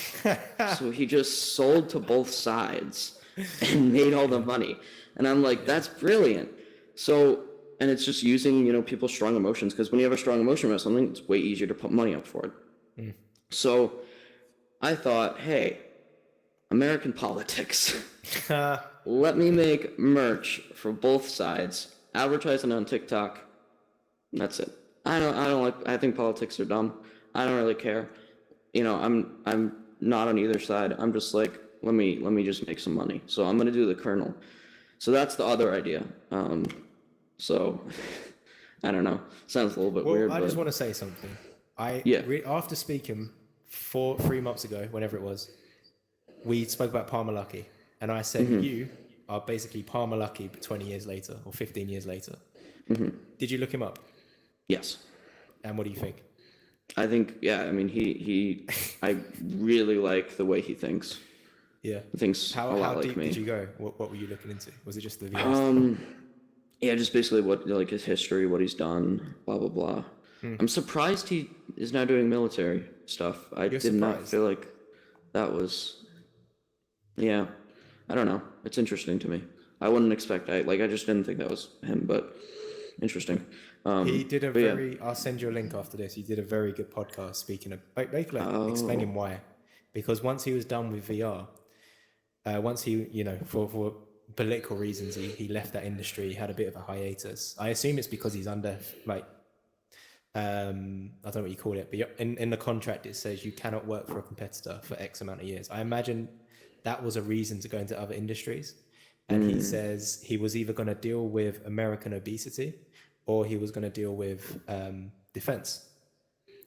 So he just sold to both sides and made all the money. And I'm like, that's brilliant. So, and it's just using, people's strong emotions, because when you have a strong emotion about something, it's way easier to put money up for it. So I thought, hey, American politics. Let me make merch for both sides, advertising on TikTok. That's it. I think politics are dumb. I don't really care. I'm not on either side. I'm just like, let me just make some money. So I'm gonna do the Colonel. So that's the other idea. So I don't know. Sounds a little bit weird. I just want to say something. After speaking 3 months ago, whenever it was, we spoke about Palmer Luckey, and I said you are basically Palmer Luckey 20 years later or 15 years later. Did you look him up? Yes. And what do you think? I think, I mean, I really like the way he thinks. Yeah. He thinks a lot like me. How deep did you go? What were you looking into? Was it just the VR just basically what, like, his history, what he's done, blah, blah, blah. I'm surprised he is now doing military stuff. I did not feel like that was, I don't know. It's interesting to me. I wouldn't expect, I just didn't think that was him, but interesting. He did I'll send you a link after this. He did a very good podcast speaking of, basically explaining why. Because once he was done with VR, once he, for political reasons, he left that industry, he had a bit of a hiatus. I assume it's because he's under, I don't know what you call it, but in the contract it says you cannot work for a competitor for X amount of years. I imagine that was a reason to go into other industries. And he says he was either going to deal with American obesity or he was going to deal with defense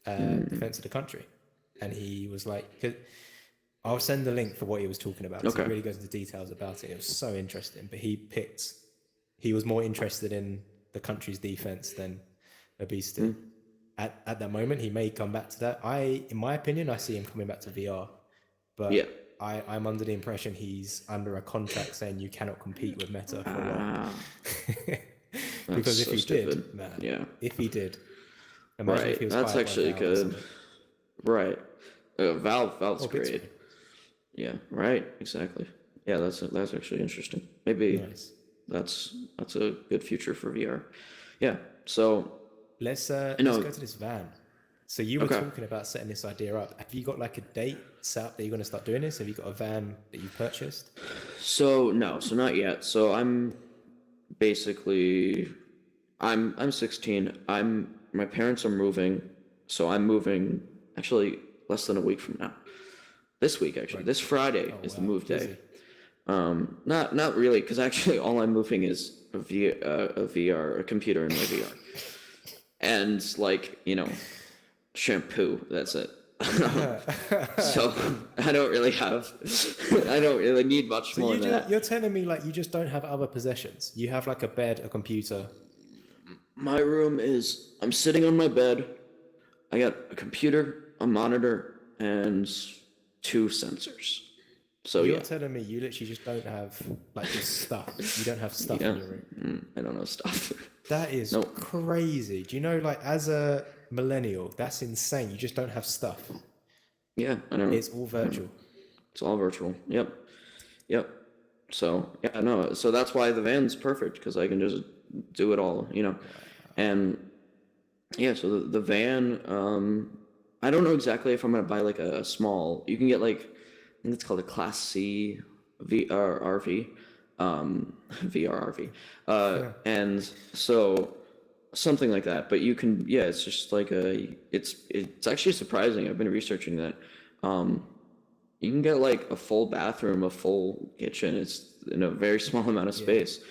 of the country. And he was like, I'll send the link for what he was talking about. Okay. He really goes into details about it. It was so interesting. But he was more interested in the country's defense than obesity. At that moment, he may come back to that. In my opinion, I see him coming back to VR. But I'm under the impression he's under a contract saying you cannot compete with Meta for a while. Because if he did, if he did, imagine if he was that's actually good. Right. Valve's great. Yeah, right, exactly. Yeah, that's actually interesting. Maybe that's a good future for VR. Yeah, so let's go to this van. So you were talking about setting this idea up. Have you got like a date set up that you're going to start doing this? Have you got a van that you purchased? So not yet. So I'm basically, I'm 16. My parents are moving. So I'm moving actually less than a week from now. This week, actually. Right. This Friday is the move day. Not really, because actually all I'm moving is a VR, a computer in my VR. And shampoo, that's it. So I don't really need much more than that. You're telling me you just don't have other possessions. You have a bed, a computer. My room is, I'm sitting on my bed. I got a computer, a monitor, and 2 sensors. So you're telling me you literally just don't have just stuff. You don't have stuff in your room. I don't have stuff. That is crazy. Do you know, as a millennial, that's insane. You just don't have stuff. Yeah, I know. It's all virtual. It's all virtual. Yep. So so that's why the van's perfect, because I can just do it all, And so the van, I don't know exactly if I'm gonna buy a small. You can get I think it's called a Class C VRRV, VRRV, and so something like that. But you can, it's just it's actually surprising. I've been researching that. You can get a full bathroom, a full kitchen. It's in a very small amount of space.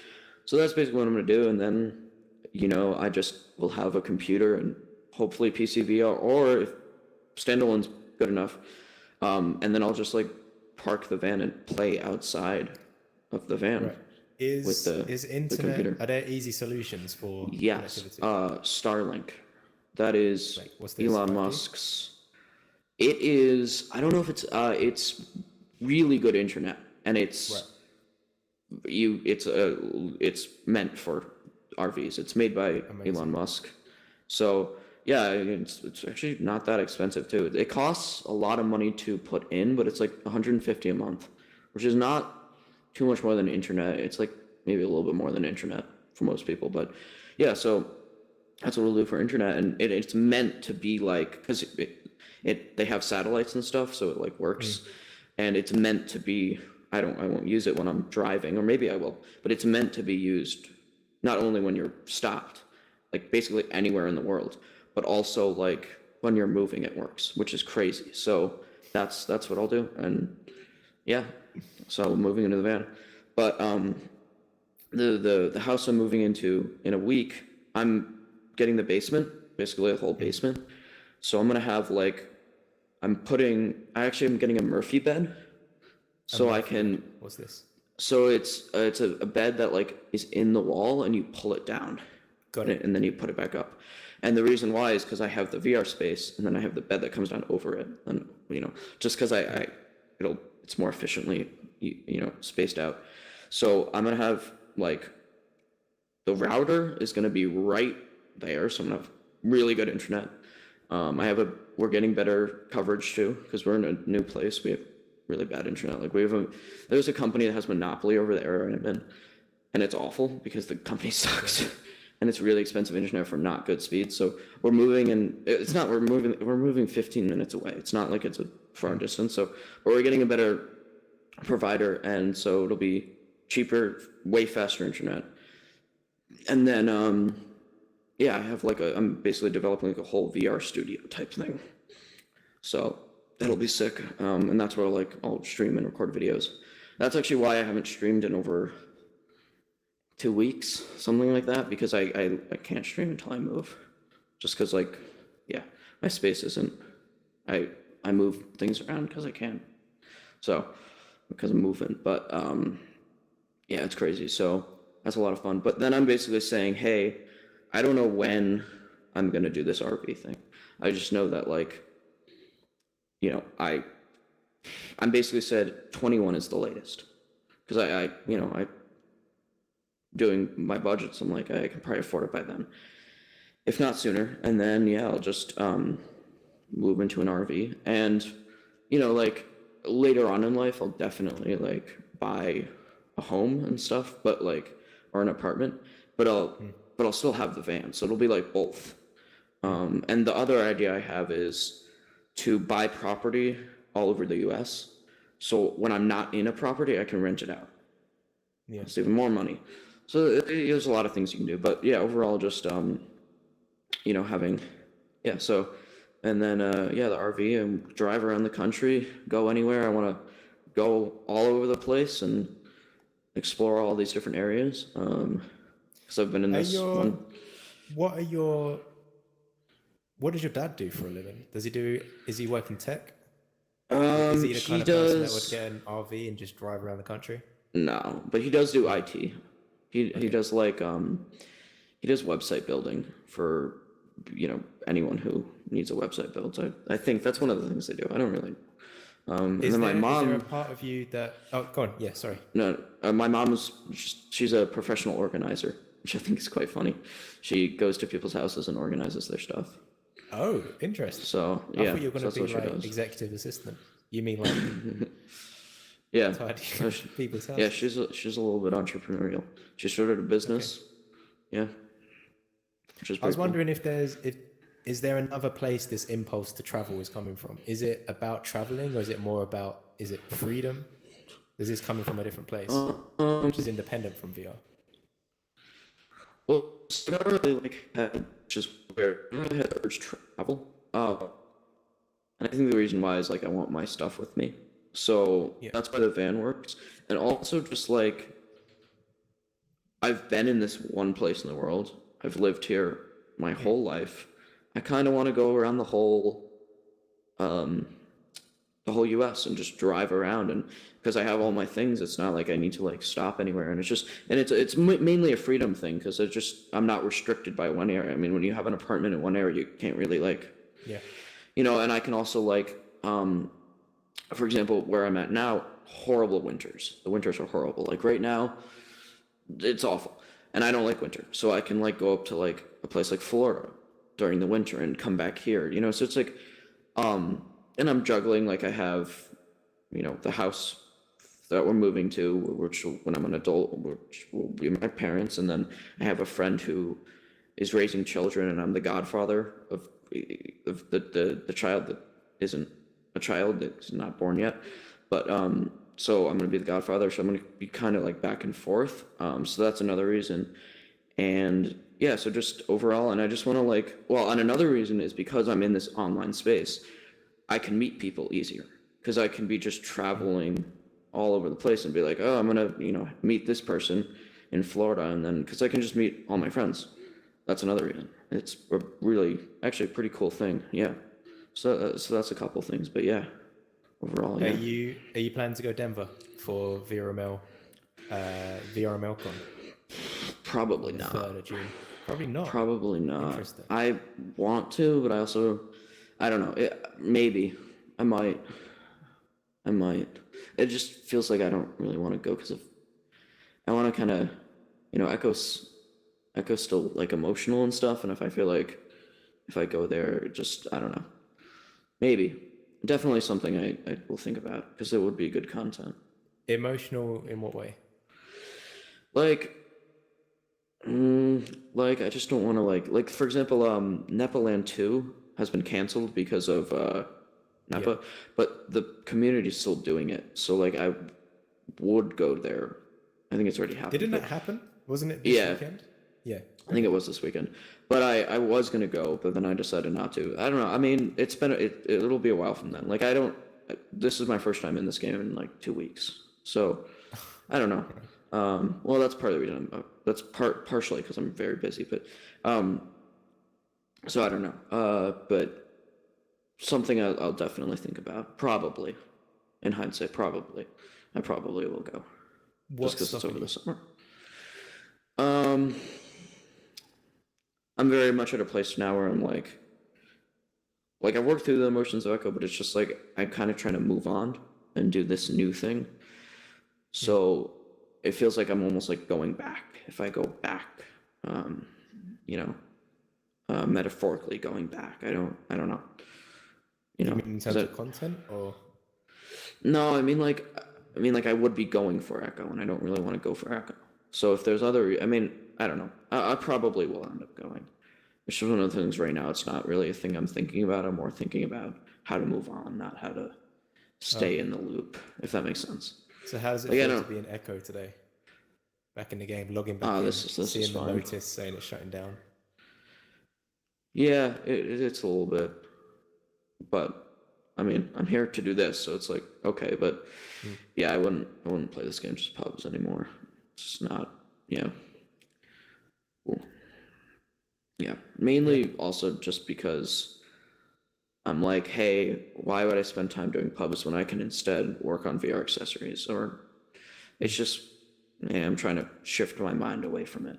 So that's basically what I'm gonna do, and then I just will have a computer and hopefully PC VR, or if standalone's good enough, and then I'll just park the van and play outside of the van. Right. with Is the internet, computer. are there easy solutions for Yes, connectivity? Starlink. That is Like, what's this? Elon 5G? Musk's. It is. I don't know if it's really good internet, and Right. it's meant for RVs. It's made by Amazing. Elon Musk. So yeah, it's actually not that expensive too. It costs a lot of money to put in, but it's like 150 a month, which is not too much more than internet. It's like maybe a little bit more than internet for most people, but yeah. So that's what we'll do for internet, and it's meant to be like, because they have satellites and stuff, so it like works, and it's meant to be. I won't use it when I'm driving, or maybe I will, but it's meant to be used not only when you're stopped, like basically anywhere in the world, but also like when you're moving, it works, which is crazy. So that's what I'll do, and yeah, so moving into the van, but the house I'm moving into in a week, I'm getting the basement, basically a whole basement. So I'm gonna have like, I'm getting a Murphy bed, so I can. What's this? So it's a bed that like is in the wall and you pull it down, Got it. and then you put it back up. And the reason why is because I have the VR space, and then I have the bed that comes down over it, and just because it's more efficiently spaced out. So I'm gonna have like, the router is gonna be right there, so I'm gonna have really good internet. We're getting better coverage too, because we're in a new place. We have really bad internet. Like there's a company that has monopoly over the area I'm in, and it's awful because the company sucks, and it's really expensive internet for not good speed. So we're moving, and we're moving 15 minutes away. It's not like it's a far distance. So, but we're getting a better provider, and so it'll be cheaper, way faster internet. And then yeah, I'm basically developing like a whole VR studio type thing. So that'll be sick. And that's where I'll stream and record videos. That's actually why I haven't streamed in over 2 weeks, something like that, because I can't stream until I move. Just because my space isn't, I move things around because I can. So, because I'm moving. But yeah, it's crazy. So that's a lot of fun. But then I'm basically saying, hey, I don't know when I'm gonna do this RV thing. I just know that I'm basically said 21 is the latest, because I doing my budgets. I'm like, I can probably afford it by then, if not sooner. And then yeah, I'll just move into an RV, and later on in life, I'll definitely buy a home and stuff, but or an apartment, but I'll still have the van, so it'll be both. And the other idea I have is to buy property all over the US, so when I'm not in a property, I can rent it out. Yeah. It's even more money. So there's a lot of things you can do, but yeah, overall just having, yeah, so, and then the RV, and drive around the country, go anywhere. I want to go all over the place and explore all these different areas, because I've been in this one. What does your dad do for a living? Is he work in tech? Is he the kind of person that would get an RV and just drive around the country? No, but he does do IT. He does he does website building for anyone who needs a website built. I think that's one of the things they do. I don't really. And then my mom. Is there a part of you that? Oh, go on. Yeah, sorry. No, my mom she's a professional organizer, which I think is quite funny. She goes to people's houses and organizes their stuff. Oh, interesting. So yeah, I thought you were going to be executive assistant. You mean yeah, people's house? Yeah, she's a little bit entrepreneurial. She started a business. Okay. Yeah. I was wondering if is there another place this impulse to travel is coming from? Is it about traveling, or is it more about, is it freedom? Is this coming from a different place, which is independent from VR? Well, it's not really just where I really had the urge to travel. And I think the reason why is I want my stuff with me. So yeah, that's why the van works. And also just I've been in this one place in the world. I've lived here my whole life. I kind of want to go around the whole the whole US and just drive around. And because I have all my things, it's not like I need to like stop anywhere. And it's mainly a freedom thing, because I'm not restricted by one area. I mean, when you have an apartment in one area, you can't really like, and I can also like, for example, where I'm at now, horrible winters. The winters are horrible. Like right now, it's awful. And I don't like winter. So I can like go up to like a place like Florida during the winter and come back here, so it's like, and I'm juggling, like I have, the house that we're moving to, which when I'm an adult, which will be my parents. And then I have a friend who is raising children, and I'm the godfather of the child that isn't a child, that's not born yet. But so I'm going to be the godfather, so I'm going to be kind of like back and forth. So that's another reason. And yeah, so just overall, and I just want to like, well, and another reason is because I'm in this online space, I can meet people easier, because I can be just traveling all over the place and be like, oh, I'm going to, meet this person in Florida. And then, because I can just meet all my friends. That's another reason. It's a really, actually a pretty cool thing. Yeah. So that's a couple things, but yeah, overall. Yeah. Are you planning to go Denver for VRMLCON? Probably not. 3rd of June. Probably not. Probably not. Interesting. I want to, but I don't know. Maybe I might. It just feels like I don't really want to go, because I want to kind of, Echo's still like emotional and stuff, and if I feel like if I go there, just I don't know. Maybe. Definitely something I will think about, because it would be good content. Emotional in what way? Like I just don't want to like for example, Nepaland 2 has been canceled because of Nepa, but the community's still doing it. So like I would go there. I think it's already happened. Didn't that happen? Wasn't it this weekend? Yeah. I think it was this weekend. But I was going to go, but then I decided not to. I don't know. I mean, it'll be a while from then. Like this is my first time in this game in like 2 weeks. So I don't know. Well, that's part of the reason. That's partially because I'm very busy, but so I don't know. But something I'll definitely think about. Probably, in hindsight, I probably will go. Just because it's over the summer. I'm very much at a place now where I'm like I worked through the emotions of Echo, but it's just like I'm kind of trying to move on and do this new thing. So it feels like I'm almost like going back. If I go back, metaphorically going back. I don't know. You mean in terms of content, or? No, I mean like I would be going for Echo, and I don't really want to go for Echo. So if there's I don't know. I probably will end up going. It's just one of the things right now. It's not really a thing I'm thinking about. I'm more thinking about how to move on, not how to stay in the loop, if that makes sense. So how does it feel to be an Echo today? Back in the game, logging back in, seeing the notice saying it's shutting down. Yeah, it's a little bit. But, I mean, I'm here to do this, so it's like, okay. But, yeah, I wouldn't play this game just pubs anymore. It's just not, Cool. Yeah, mainly also just because I'm like, hey, why would I spend time doing pubs when I can instead work on VR accessories? Or it's just, I'm trying to shift my mind away from it.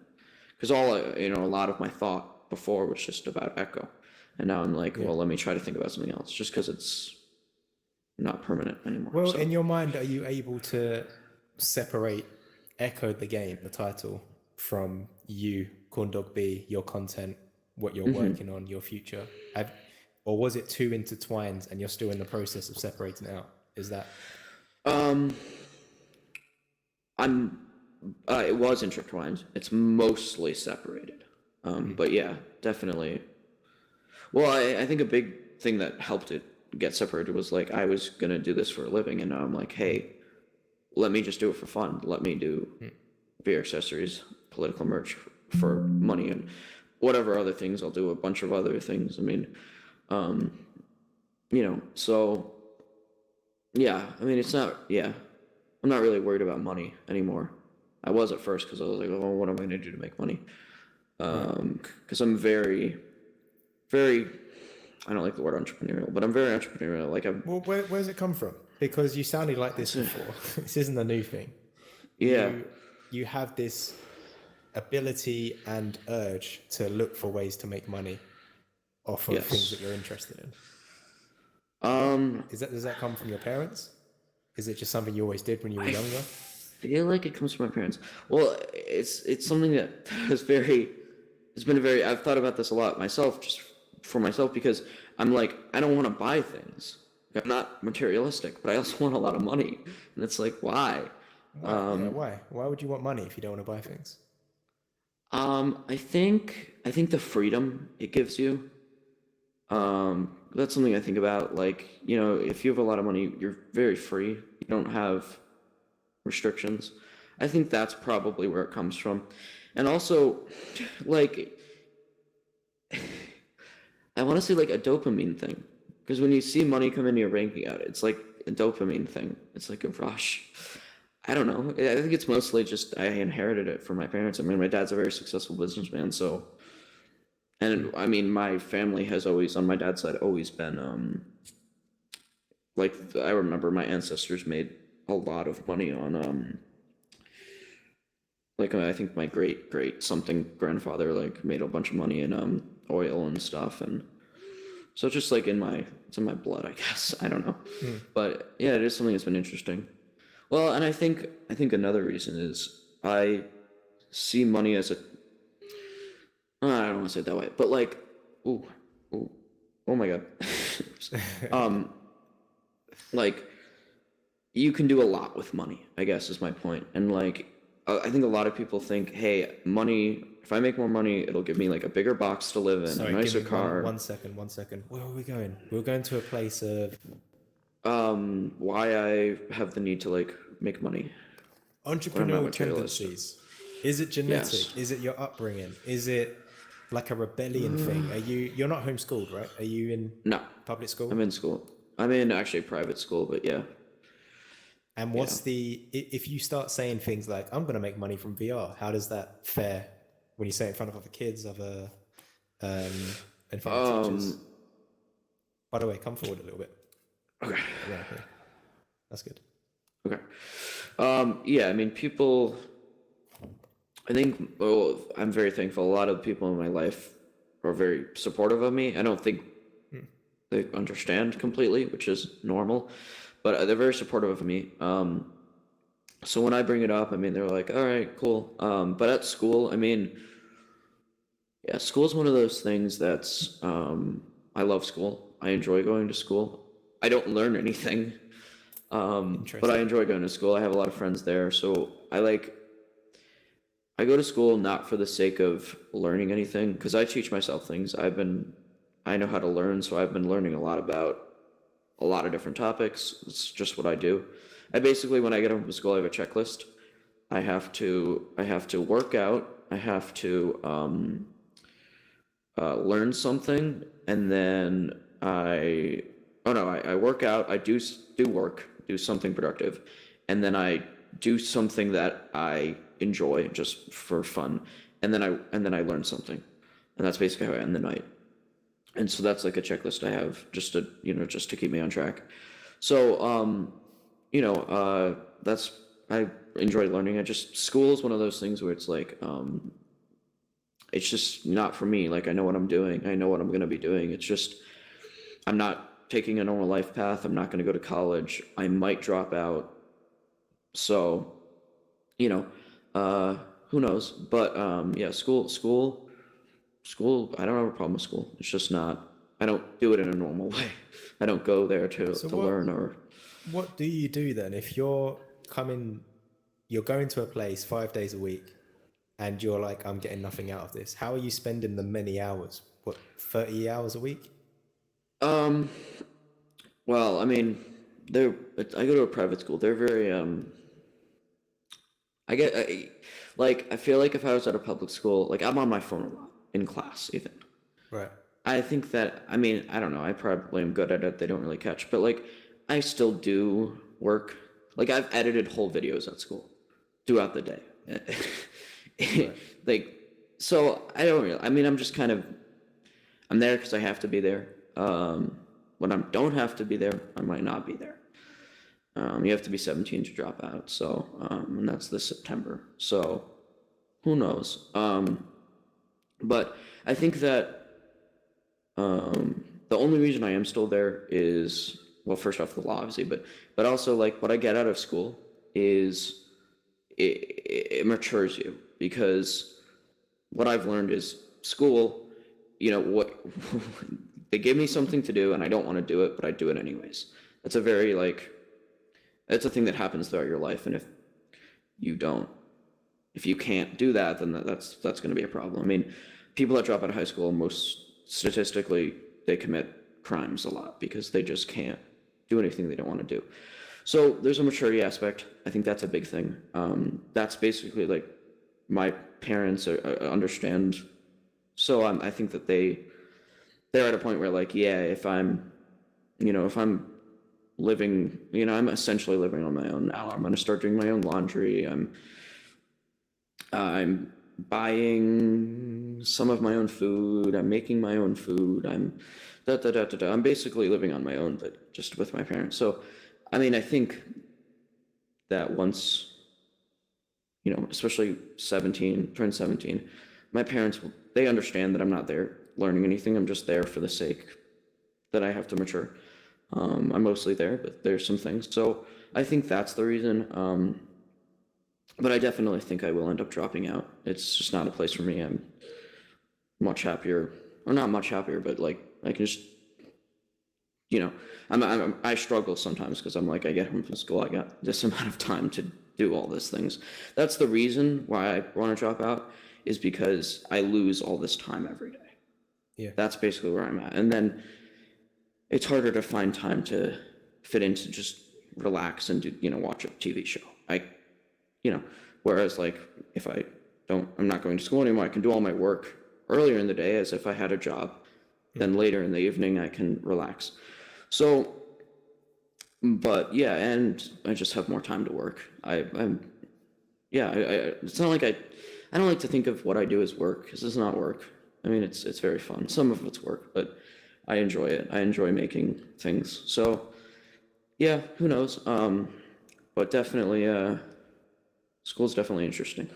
Because a lot of my thought before was just about Echo. And now I'm like, well, let me try to think about something else, just because it's not permanent anymore. Well, in your mind, are you able to separate Echo the game, the title, from you, ConDawgB, your content, what you're working on, your future? Or was it too intertwined and you're still in the process of separating it out? Is that? It was intertwined. It's mostly separated. But yeah, definitely. Well, I think a big thing that helped it get separated was like, I was going to do this for a living, and now I'm like, hey, let me just do it for fun. Let me do VR accessories, political merch for money, and whatever other things. I'll do a bunch of other things. I mean, so yeah, I mean, I'm not really worried about money anymore. I was at first, because I was like, oh, what am I going to do to make money? Because I'm very, very, I don't like the word entrepreneurial, but I'm very entrepreneurial. Like I'm. Well, where's it come from? Because you sounded like this before. This isn't a new thing. Yeah. You have this ability and urge to look for ways to make money off of things that you're interested in. Does that come from your parents? Is it just something you always did when you were younger? I feel like it comes from my parents. Well, it's something that has I've thought about this a lot myself, just for myself, because I'm like, I don't want to buy things. I'm not materialistic, but I also want a lot of money. And it's like, why? Why? Why would you want money if you don't want to buy things? I think the freedom it gives you. That's something I think about. Like, you know, if you have a lot of money, you're very free. You don't have restrictions. I think that's probably where it comes from. And also, like, I want to say like a dopamine thing. Because when you see money come into your bank account, it's like a dopamine thing. It's like a rush. I don't know. I think it's mostly just I inherited it from my parents. I mean, my dad's a very successful businessman, so. And I mean, my family has always, on my dad's side, always been, like, I remember my ancestors made a lot of money on, like, I think my great something grandfather, like, made a bunch of money in, oil and stuff. And so it's just like it's in my blood, I guess. I don't know. But yeah, it is something that's been interesting. Well, and I think another reason is I see money as I don't want to say it that way, but like, oh my God. Like, you can do a lot with money, I guess is my point. And like, I think a lot of people think, hey, money, if I make more money, it'll give me like a bigger box to live in, a nicer car. One second. Where are we going? We're going to a place of... why I have the need to like make money. Entrepreneurial tendencies. Is it genetic? Yes. Is it your upbringing? Is it like a rebellion thing? You're not homeschooled, right? Are you in public school? I'm in school. I'm in actually private school, but yeah. And what's if you start saying things like, I'm going to make money from VR, how does that fare when you say it in front of other kids, in front of teachers? By the way, come forward a little bit. Okay. Right here. That's good. Okay. Yeah, I mean, people, I think, I'm very thankful. A lot of people in my life are very supportive of me. I don't think they understand completely, which is normal, but they're very supportive of me. So when I bring it up, I mean, they're like, all right, cool. But at school, I mean, yeah, school is one of those things that's, I love school. I enjoy going to school. I don't learn anything, but I enjoy going to school. I have a lot of friends there. So I go to school not for the sake of learning anything, because I teach myself things. I know how to learn, so I've been learning a lot about a lot of different topics. It's just what I do. I basically, when I get home from school, I have a checklist. I have to work out. I have to learn something, and then I work out. I do work, do something productive, and then I do something that I enjoy just for fun, and then I learn something, and that's basically how I end the night. And so that's like a checklist I have just to keep me on track. So I enjoy learning. School is one of those things where it's like it's just not for me. Like, I know what I'm doing. I know what I'm going to be doing. It's just, I'm not taking a normal life path. I'm not going to go to college. I might drop out. So, who knows? But yeah, school, I don't have a problem with school. It's just not, I don't do it in a normal way. I don't go there to learn or. What do you do then if you're going to a place 5 days a week and you're like, I'm getting nothing out of this? How are you spending the many hours? What, 30 hours a week? Well, I mean, I go to a private school. They're very, I feel like if I was at a public school, like, I'm on my phone a lot in class even. Right. I think that, I mean, I don't know, I probably am good at it. They don't really catch, but like, I still do work. Like, I've edited whole videos at school throughout the day. Right. Like, so I don't really, I mean, I'm just kind of, I'm there because I have to be there. When I don't have to be there, I might not be there. You have to be 17 to drop out, so and that's this September. So who knows? But I think that the only reason I am still there is, well, first off, the law, obviously, but also like what I get out of school is it matures you, because what I've learned is school, what they give me something to do and I don't want to do it, but I do it anyways. That's a very it's a thing that happens throughout your life, and if you can't do that, then that's going to be a problem. I mean, people that drop out of high school, most statistically, they commit crimes a lot because they just can't do anything they don't want to do. So there's a maturity aspect. I think that's a big thing. That's basically like my parents understand. So I think that they're at a point where like, yeah, if I'm living, I'm essentially living on my own now. I'm going to start doing my own laundry. I'm buying some of my own food. I'm making my own food. I'm I'm basically living on my own, but just with my parents. So, I mean, I think that once, especially turn 17, my parents, they understand that I'm not there learning anything. I'm just there for the sake that I have to mature. I'm mostly there, but there's some things. So I think that's the reason. But I definitely think I will end up dropping out. It's just not a place for me. I'm much happier, or not much happier, but like I can just, I struggle sometimes because I'm like, I get home from school, I got this amount of time to do all these things. That's the reason why I want to drop out, is because I lose all this time every day. Yeah. That's basically where I'm at. And then it's harder to find time to fit into just relax and do, watch a TV show. Whereas like if I'm not going to school anymore, I can do all my work earlier in the day as if I had a job. Then later in the evening, I can relax. So, but yeah, and I just have more time to work. It's not like I don't like to think of what I do as work, because it's not work. I mean, it's very fun. Some of it's work, but I enjoy it. I enjoy making things. So yeah, who knows? But definitely, school's definitely interesting.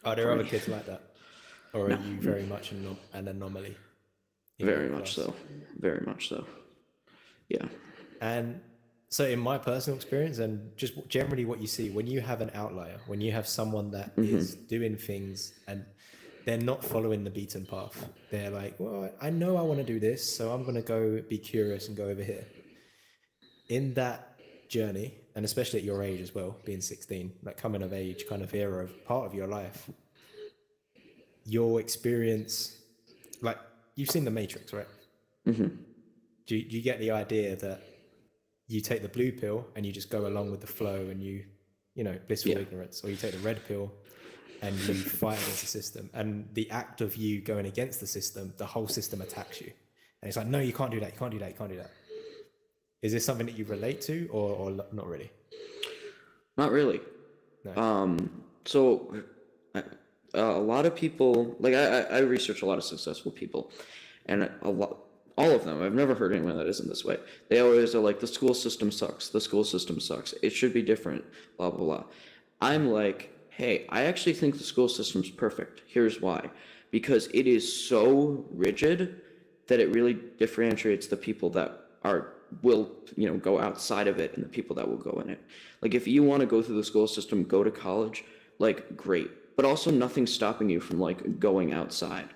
Are there other kids like that? Or are you very much an anomaly? Very much so. Very much so. Yeah. And so in my personal experience, and just generally what you see, when you have an outlier, when you have someone that is doing things and they're not following the beaten path, they're like, well, I know I want to do this, so I'm going to go be curious and go over here. In that journey, and especially at your age as well, being 16, that coming of age kind of era of part of your life, your experience, like you've seen The Matrix, right? Mm-hmm. Do you get the idea that you take the blue pill and you just go along with the flow and you blissful ignorance, or you take the red pill and you fight against the system, and the act of you going against the system, the whole system attacks you, and it's like, no, you can't do that, you can't do that, you can't do that. Is this something that you relate to, or not really? Not really. No. So a lot of people, like I research a lot of successful people, and all of them, I've never heard anyone that isn't this way. They always are like, the school system sucks. The school system sucks. It should be different, blah, blah, blah. I'm like, hey, I actually think the school system's perfect. Here's why. Because it is so rigid that it really differentiates the people that will go outside of it and the people that will go in it. Like if you want to go through the school system, go to college, like great. But also nothing's stopping you from like going outside.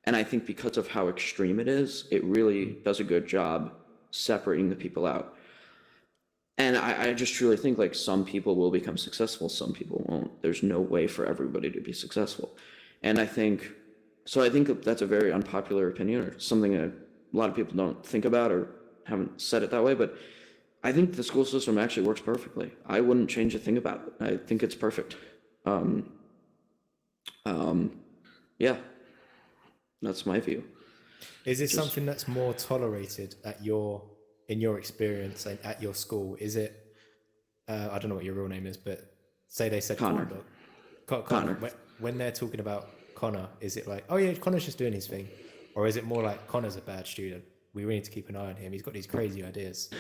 And I think because of how extreme it is, it really does a good job separating the people out. And I just truly think like some people will become successful, some people won't. There's no way for everybody to be successful. And I think that's a very unpopular opinion, or something that a lot of people don't think about or haven't said it that way, but I think the school system actually works perfectly. I wouldn't change a thing about it. I think it's perfect. Yeah, that's my view. Is it something that's more tolerated in your experience and at your school? Is it, I don't know what your real name is, but say they said Connor. Connor. When they're talking about Connor, is it like, oh yeah, Connor's just doing his thing? Or is it more like Connor's a bad student? We really need to keep an eye on him. He's got these crazy ideas.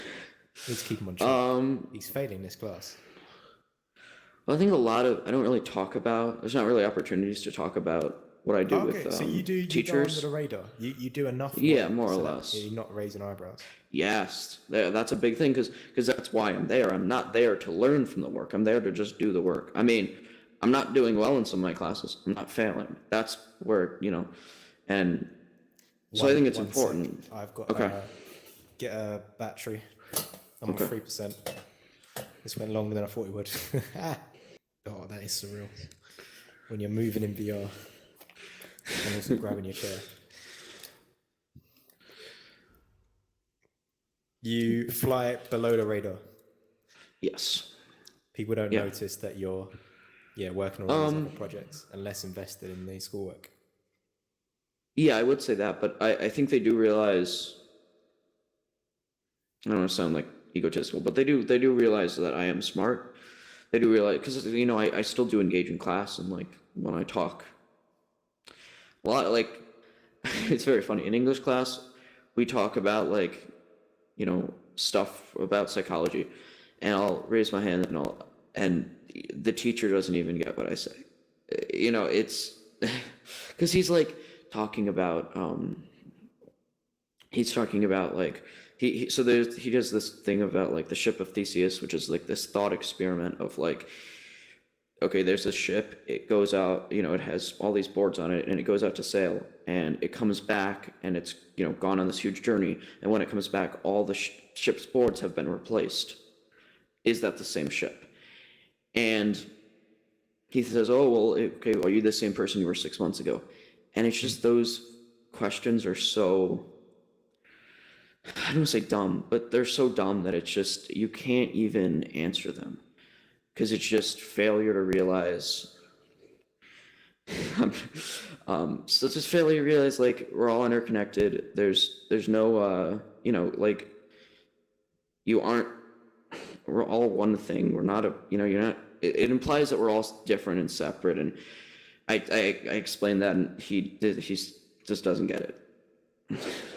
We need to keep him on track. He's failing this class. Well, I think I don't really talk about, there's not really opportunities to talk about what I do with so you do teachers. You go under the radar. You do enough. Yeah, more or less. You're not raising eyebrows. Yes, that's a big thing because that's why I'm there. I'm not there to learn from the work. I'm there to just do the work. I mean, I'm not doing well in some of my classes. I'm not failing. That's where, and so I think it's important. I've got get a battery. I'm on 3%. This went longer than I thought it would. Oh, that is surreal. When you're moving in VR and also grabbing your chair. You fly below the radar. Yes. People don't notice that you're working on all these other projects and less invested in the schoolwork. Yeah, I would say that, but I think they do realize, I don't want to sound like egotistical, but they do realize that I am smart. They do realize, because I still do engage in class, and like when I talk a lot, like it's very funny. In English class, we talk about like stuff about psychology, and I'll raise my hand and the teacher doesn't even get what I say. It's because he's like talking about like he does this thing about like the ship of Theseus, which is like this thought experiment of like, okay, there's this ship, it goes out, it has all these boards on it, and it goes out to sail, and it comes back, and it's gone on this huge journey, and when it comes back, all the ship's boards have been replaced. Is that the same ship? And he says, oh, well, okay, are you the same person you were 6 months ago? And it's just, those questions are so, I don't want to say dumb, but they're so dumb that it's just, you can't even answer them. Because it's just failure to realize, so it's just failure to realize, like, we're all interconnected. There's no, like, we're all one thing. We're not you're not, it implies that we're all different and separate. And I explained that, and he just doesn't get it.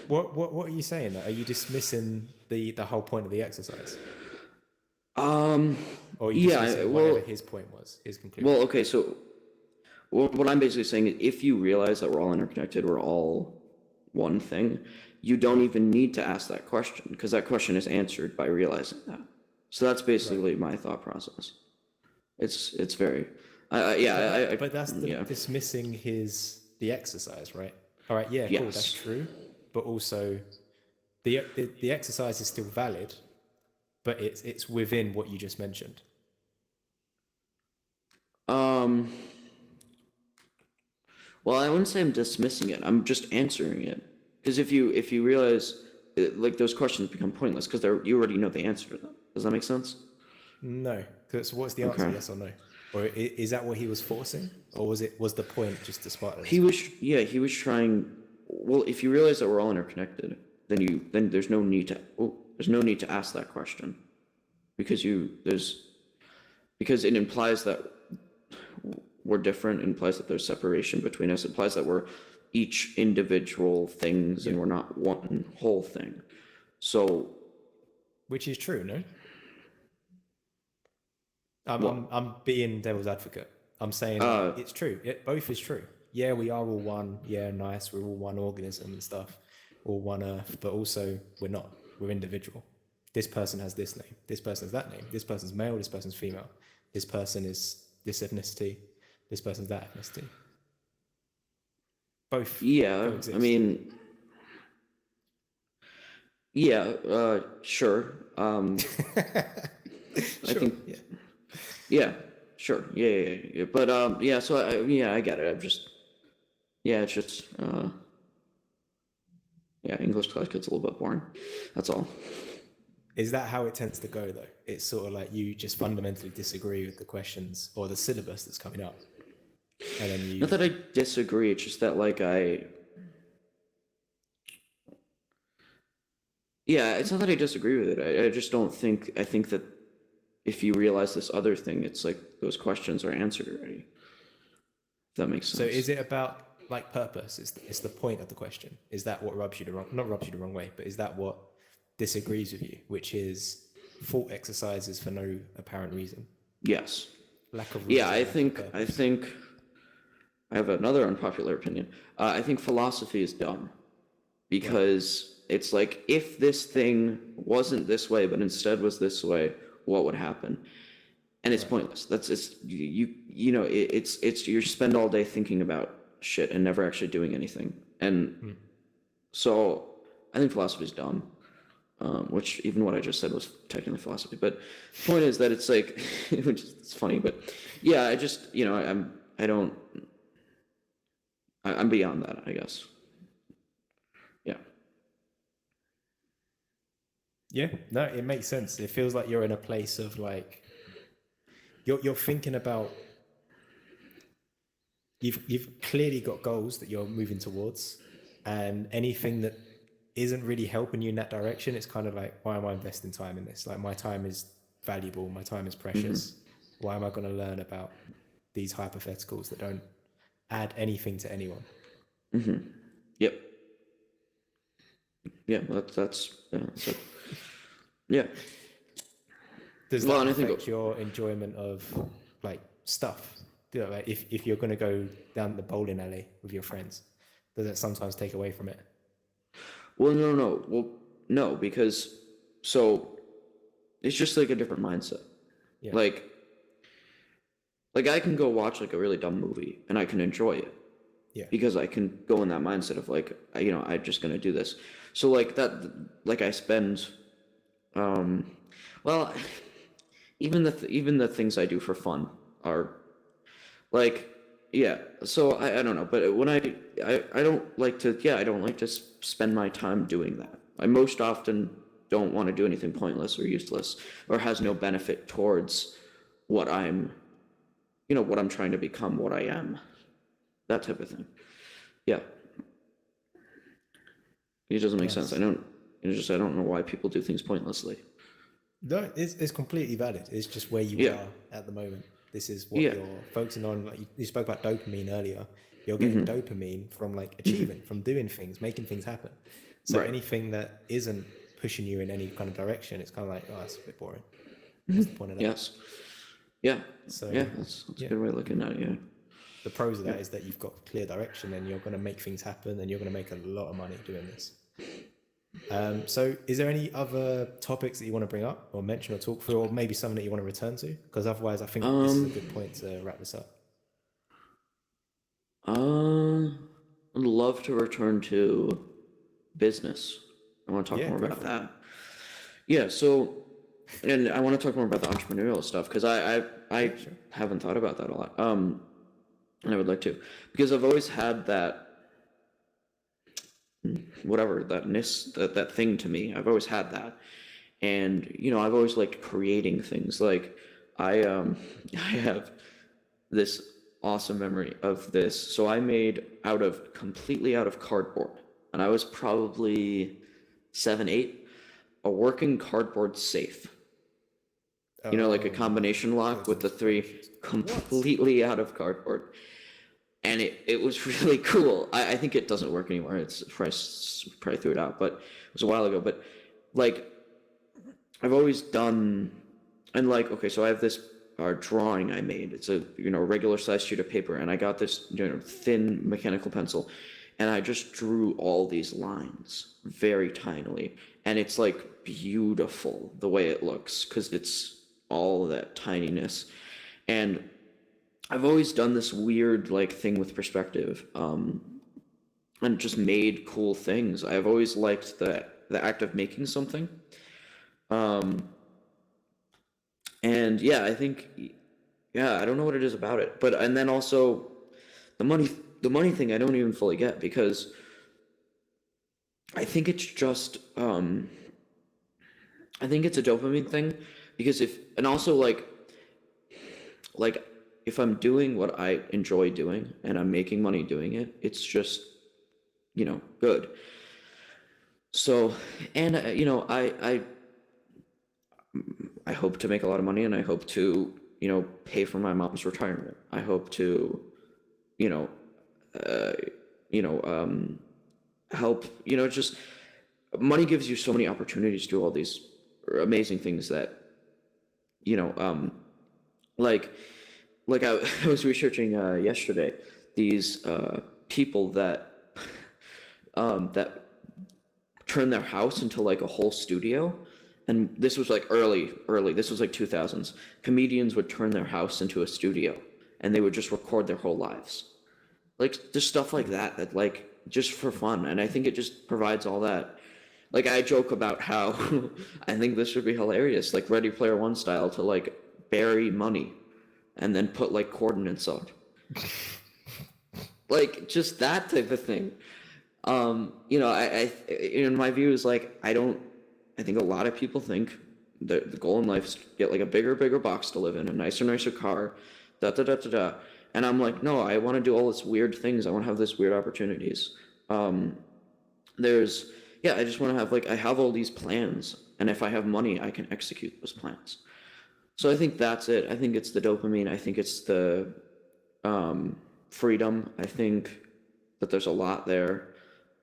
What are you saying? Are you dismissing the whole point of the exercise? Or are you dismissing whatever his point was, his conclusion? Well, okay, so what I'm basically saying is, if you realize that we're all interconnected, we're all one thing, you don't even need to ask that question, because that question is answered by realizing that. So that's basically my thought process. It's very, but that's dismissing the exercise, right? All right, yeah, cool, that's true. But also, the exercise is still valid, but it's within what you just mentioned. Well, I wouldn't say I'm dismissing it. I'm just answering it. Because if you realize, like, those questions become pointless because you already know the answer to them. Does that make sense? No. So what's the answer? Okay. Yes or no? Or is that what he was forcing, or was the point just to spot? He was trying. Well, if you realize that we're all interconnected, then there's no need to ask that question, because it implies that we're different. It implies that there's separation between us. It implies that we're each individual things and we're not one whole thing. So, which is true, no? I'm being devil's advocate. I'm saying it's true. Both is true. Yeah, we are all one. Yeah, nice. We're all one organism and stuff, all one Earth. But also, we're not. We're individual. This person has this name. This person has that name. This person's male. This person's female. This person is this ethnicity. This person's that ethnicity. Both. Yeah, coexist. I mean, yeah, sure. Sure. I think. Yeah. Sure. Yeah. But yeah. So I get it. I'm just. Yeah, it's just. Yeah, English class gets a little bit boring. That's all. Is that how it tends to go, though? It's sort of like you just fundamentally disagree with the questions or the syllabus that's coming up. And then Not that I disagree, it's just that, like, yeah, it's not that I disagree with it. I just don't think, I think that if you realize this other thing, it's like those questions are answered already. If that makes sense. So is it about, like purpose? It's the point of the question. Is that what rubs you the wrong, not rubs you the wrong way, but is that what disagrees with you, which is thought exercises for no apparent reason? Yes. Lack of Yeah, reason, I think I have another unpopular opinion. I think philosophy is dumb because it's like, if this thing wasn't this way, but instead was this way, what would happen? And it's pointless. It's you spend all day thinking about shit and never actually doing anything. And so I think philosophy is dumb. Which even what I just said was technically philosophy, but the point is that it's like, which is funny, but yeah, I just, I'm beyond that, I guess. Yeah. Yeah, no, it makes sense. It feels like you're in a place of like, you're thinking about, you've clearly got goals that you're moving towards, and anything that isn't really helping you in that direction, it's kind of like, why am I investing time in this? Like, my time is valuable, my time is precious. Why am I going to learn about these hypotheticals that don't add anything to anyone? Yep. Yeah, that's yeah. Does that affect your enjoyment of like stuff? You know, like if you're going to go down the bowling alley with your friends, does it sometimes take away from it? Well, no. Well, no, because so it's just like a different mindset. Yeah. Like I can go watch like a really dumb movie and I can enjoy it. Yeah. Because I can go in that mindset of like, I'm just gonna do this. So like that, like I spend, well, even the things I do for fun are like, yeah. So I don't know, but when I don't like to, I don't like to spend my time doing that. I most often don't want to do anything pointless or useless or has no benefit towards what I'm trying to become, what I am, that type of thing. Yeah. It doesn't make sense. I don't know why people do things pointlessly. No, it's completely valid. It's just where you are at the moment. This is what you're focusing on. Like you spoke about dopamine earlier. You're getting dopamine from like achieving, from doing things, making things happen. So anything that isn't pushing you in any kind of direction, it's kind of like, oh, that's a bit boring. What's the point of that? Yes. Yeah. So that's a good way of looking at it. Yeah. The pros of that is that you've got clear direction and you're going to make things happen and you're going to make a lot of money doing this. So is there any other topics that you want to bring up or mention or talk through, or maybe something that you want to return to? Because otherwise I think this is a good point to wrap this up. I'd love to return to business. I want to talk more about that. Yeah, so, and I want to talk more about the entrepreneurial stuff because I haven't thought about that a lot. And I would like to, because I've always had that, whatever, that thing to me. I've always had that. And, I've always liked creating things. Like I have this awesome memory of this. So I made completely out of cardboard, and I was probably 7, 8, a working cardboard safe. Like a combination lock with the 3 completely out of cardboard. And it was really cool. I think it doesn't work anymore. It's probably threw it out, but it was a while ago. But like, I've always done, and like, okay, so I have this drawing I made. It's a regular size sheet of paper, and I got this thin mechanical pencil, and I just drew all these lines very tinily, and it's like beautiful the way it looks because it's all that tininess. And I've always done this weird like thing with perspective, and just made cool things. I've always liked the act of making something, and I think, I don't know what it is about it, and then also the money thing I don't even fully get, because I think it's just I think it's a dopamine thing, because if I'm doing what I enjoy doing and I'm making money doing it, it's just, good. So, and, I hope to make a lot of money, and I hope to, pay for my mom's retirement. I hope to, help, just money gives you so many opportunities to do all these amazing things that, like I was researching yesterday these people that that turn their house into like a whole studio. And this was like early, this was like 2000s. Comedians would turn their house into a studio and they would just record their whole lives. Like just stuff like that like just for fun. And I think it just provides all that. Like I joke about how I think this would be hilarious, like Ready Player One style, to like bury money and then put like coordinates on. Like just that type of thing. I in my view is like, I think a lot of people think that the goal in life is to get like a bigger box to live in, a nicer car, and I'm like, no, I want to do all this weird things. I want to have this weird opportunities. I just want to have I have all these plans, and if I have money, I can execute those plans. So I think that's it. I think it's the dopamine. I think it's the freedom. I think that there's a lot there.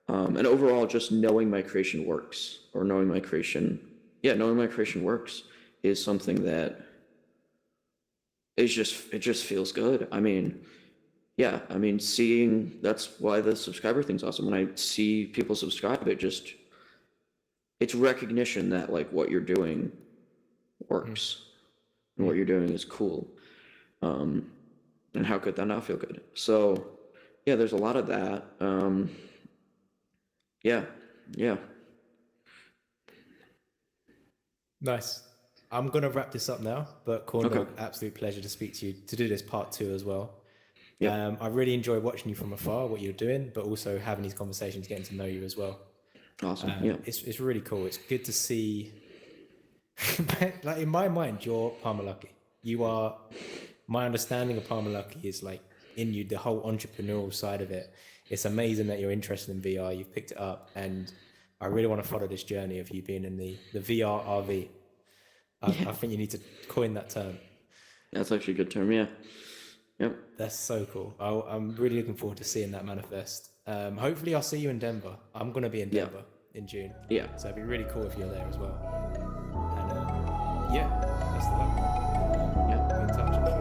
And overall, just knowing my creation works, or knowing my creation works is something that is it just feels good. I mean, that's why the subscriber thing's awesome. When I see people subscribe, it's recognition that like what you're doing works and what you're doing is cool. And how could that not feel good? So yeah, there's a lot of that. Yeah. Nice. I'm going to wrap this up now, but ConDawgB, absolute pleasure to speak to you, to do this part 2 as well. Yeah. I really enjoy watching you from afar, what you're doing, but also having these conversations, getting to know you as well. Awesome. Yeah. It's really cool. It's good to see, like in my mind, you're Palmer Luckey. You are, my understanding of Palmer Luckey is like in you, the whole entrepreneurial side of it. It's amazing that you're interested in VR. You've picked it up, and I really want to follow this journey of you being in the VR RV. I think you need to coin that term. That's actually a good term. Yeah. Yep. That's so cool. I'm really looking forward to seeing that manifest. Hopefully I'll see you in Denver. I'm going to be in Denver in June. Yeah. So it'd be really cool if you're there as well. And best of luck. Yeah. Be in touch.